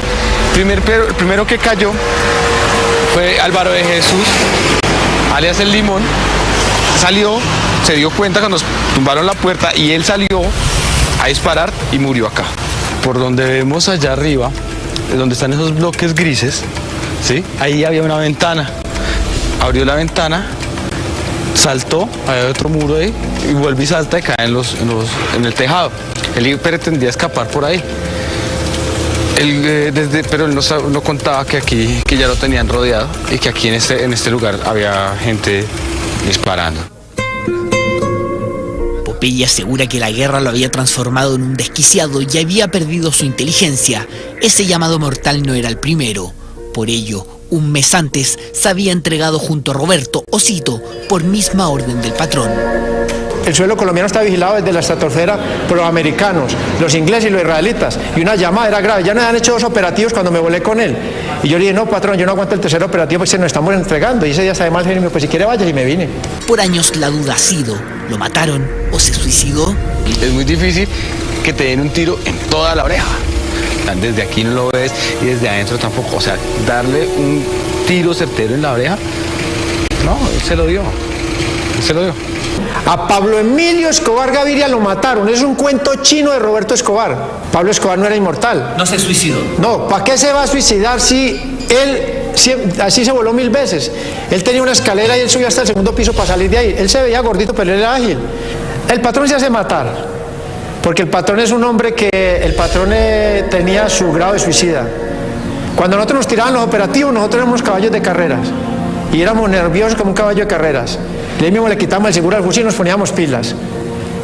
El primero que cayó fue Álvaro de Jesús, alias El Limón. Salió, se dio cuenta cuando tumbaron la puerta y él salió a disparar y murió acá. Por donde vemos allá arriba, donde están esos bloques grises, ¿sí? Ahí había una ventana. Abrió la ventana, saltó, había otro muro ahí, y vuelve y salta y cae en el tejado. Él pretendía escapar por ahí. Pero él no contaba que aquí, que ya lo tenían rodeado y que aquí en este lugar había gente disparando. Popeye asegura que la guerra lo había transformado en un desquiciado y había perdido su inteligencia. Ese llamado mortal no era el primero. Por ello, un mes antes se había entregado junto a Roberto, Osito, por misma orden del patrón. El suelo colombiano está vigilado desde la estratosfera por los americanos, los ingleses y los israelitas. Y una llamada era grave. Ya nos han hecho 2 operativos cuando me volé con él. Y yo le dije, no, patrón, yo no aguanto el tercer operativo porque se nos estamos entregando. Y ese día además me dijo, pues si quiere vaya, y me vine. Por años la duda ha sido, ¿lo mataron o se suicidó? Es muy difícil que te den un tiro en toda la oreja. Desde aquí no lo ves y desde adentro tampoco. O sea, darle un tiro certero en la oreja, no, él se lo dio. Él se lo dio. A Pablo Emilio Escobar Gaviria lo mataron. Es un cuento chino de Roberto Escobar. Pablo Escobar no era inmortal. ¿No se suicidó? No, ¿para qué se va a suicidar si él así se voló 1000 veces? Él tenía una escalera y él subía hasta el 2.º piso para salir de ahí. Él se veía gordito, pero él era ágil. El patrón se hace matar, porque el patrón es un hombre que el patrón tenía su grado de suicida. Cuando nosotros nos tiraban los operativos, nosotros éramos caballos de carreras y éramos nerviosos como un caballo de carreras. Le mismo le quitamos el seguro al fusil y nos poníamos pilas.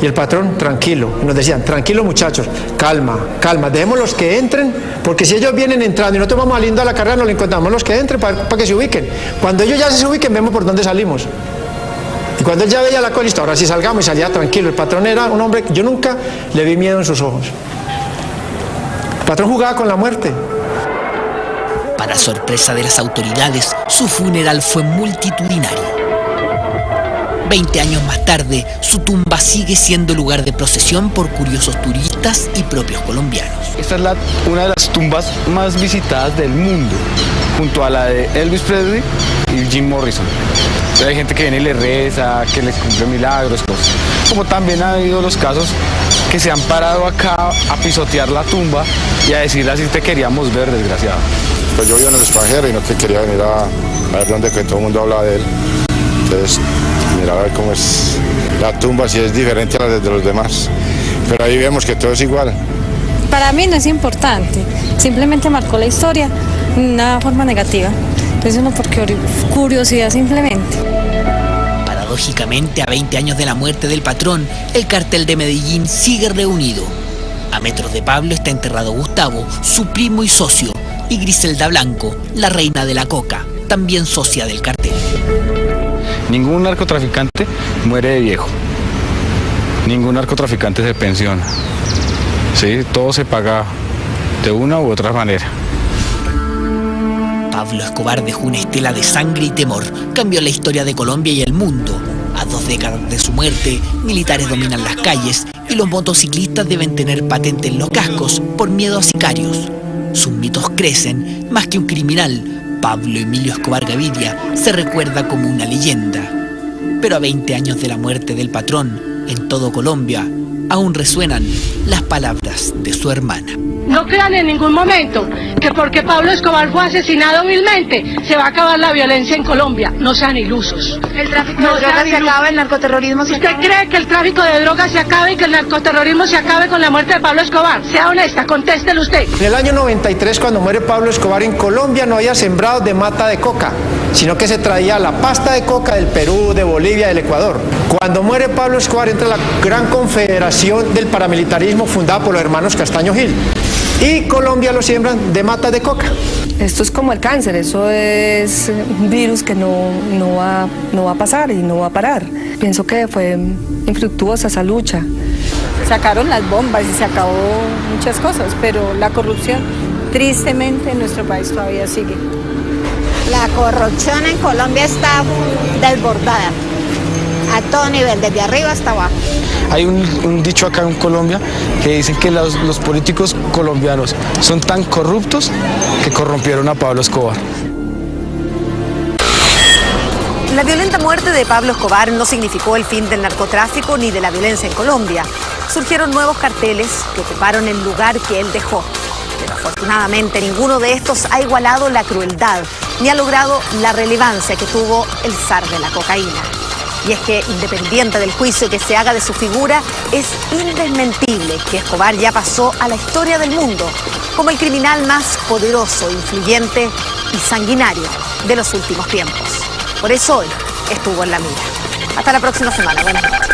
Y el patrón, tranquilo. Y nos decían, tranquilo muchachos, calma, calma, dejemos los que entren, porque si ellos vienen entrando y nosotros vamos saliendo a la carrera, no lo encontramos los que entren para que se ubiquen. Cuando ellos ya se ubiquen, vemos por dónde salimos. Y cuando él ya veía la cosa, listo, ahora sí salgamos, y salía tranquilo. El patrón era un hombre, yo nunca le vi miedo en sus ojos. El patrón jugaba con la muerte. Para sorpresa de las autoridades, su funeral fue multitudinario. 20 años más tarde, su tumba sigue siendo lugar de procesión por curiosos turistas y propios colombianos. Esta es una de las tumbas más visitadas del mundo, junto a la de Elvis Presley y Jim Morrison. Hay gente que viene y le reza, que le cumple milagros, cosas. Como también ha habido los casos que se han parado acá a pisotear la tumba y a decirle así te queríamos ver, desgraciado. Pues yo vivo en el extranjero y no que quería venir a a ver dónde, que todo el mundo habla de él. Entonces, mirar a ver cómo es la tumba, si es diferente a la de los demás. Pero ahí vemos que todo es igual. Para mí no es importante, simplemente marcó la historia de una forma negativa. Es uno por curiosidad simplemente. Paradójicamente, a 20 años de la muerte del patrón, el cartel de Medellín sigue reunido. A metros de Pablo está enterrado Gustavo, su primo y socio, y Griselda Blanco, la reina de la coca, también socia del cartel. Ningún narcotraficante muere de viejo. Ningún narcotraficante se pensiona. Sí, todo se paga de una u otra manera. Pablo Escobar dejó una estela de sangre y temor. Cambió la historia de Colombia y el mundo. A 2 décadas de su muerte, militares dominan las calles y los motociclistas deben tener patente en los cascos por miedo a sicarios. Sus mitos crecen. Más que un criminal, Pablo Emilio Escobar Gaviria se recuerda como una leyenda. Pero a 20 años de la muerte del patrón, en todo Colombia, aún resuenan las palabras de su hermana. No crean en ningún momento que porque Pablo Escobar fue asesinado vilmente se va a acabar la violencia en Colombia. No sean ilusos. ¿El tráfico de drogas se acaba, el narcoterrorismo se acaba? ¿Usted cree que el tráfico de drogas se acabe y que el narcoterrorismo se acabe con la muerte de Pablo Escobar? Sea honesta, contéstelo usted. En el año 93, cuando muere Pablo Escobar, en Colombia no había sembrados de mata de coca, sino que se traía la pasta de coca del Perú, de Bolivia, del Ecuador. Cuando muere Pablo Escobar, entra la gran confederación del paramilitarismo fundada por los hermanos Castaño Gil. Y Colombia lo siembran de matas de coca. Esto es como el cáncer, eso es un virus que no va a pasar y no va a parar. Pienso que fue infructuosa esa lucha. Sacaron las bombas y se acabó muchas cosas, pero la corrupción, tristemente, en nuestro país todavía sigue. La corrupción en Colombia está desbordada, a todo nivel, desde arriba hasta abajo. Hay un dicho acá en Colombia que dicen que los políticos colombianos son tan corruptos que corrompieron a Pablo Escobar. La violenta muerte de Pablo Escobar no significó el fin del narcotráfico ni de la violencia en Colombia. Surgieron nuevos carteles que ocuparon el lugar que él dejó. Pero afortunadamente ninguno de estos ha igualado la crueldad ni ha logrado la relevancia que tuvo el zar de la cocaína. Y es que, independiente del juicio que se haga de su figura, es indesmentible que Escobar ya pasó a la historia del mundo como el criminal más poderoso, influyente y sanguinario de los últimos tiempos. Por eso hoy estuvo en la mira. Hasta la próxima semana. Buenas noches.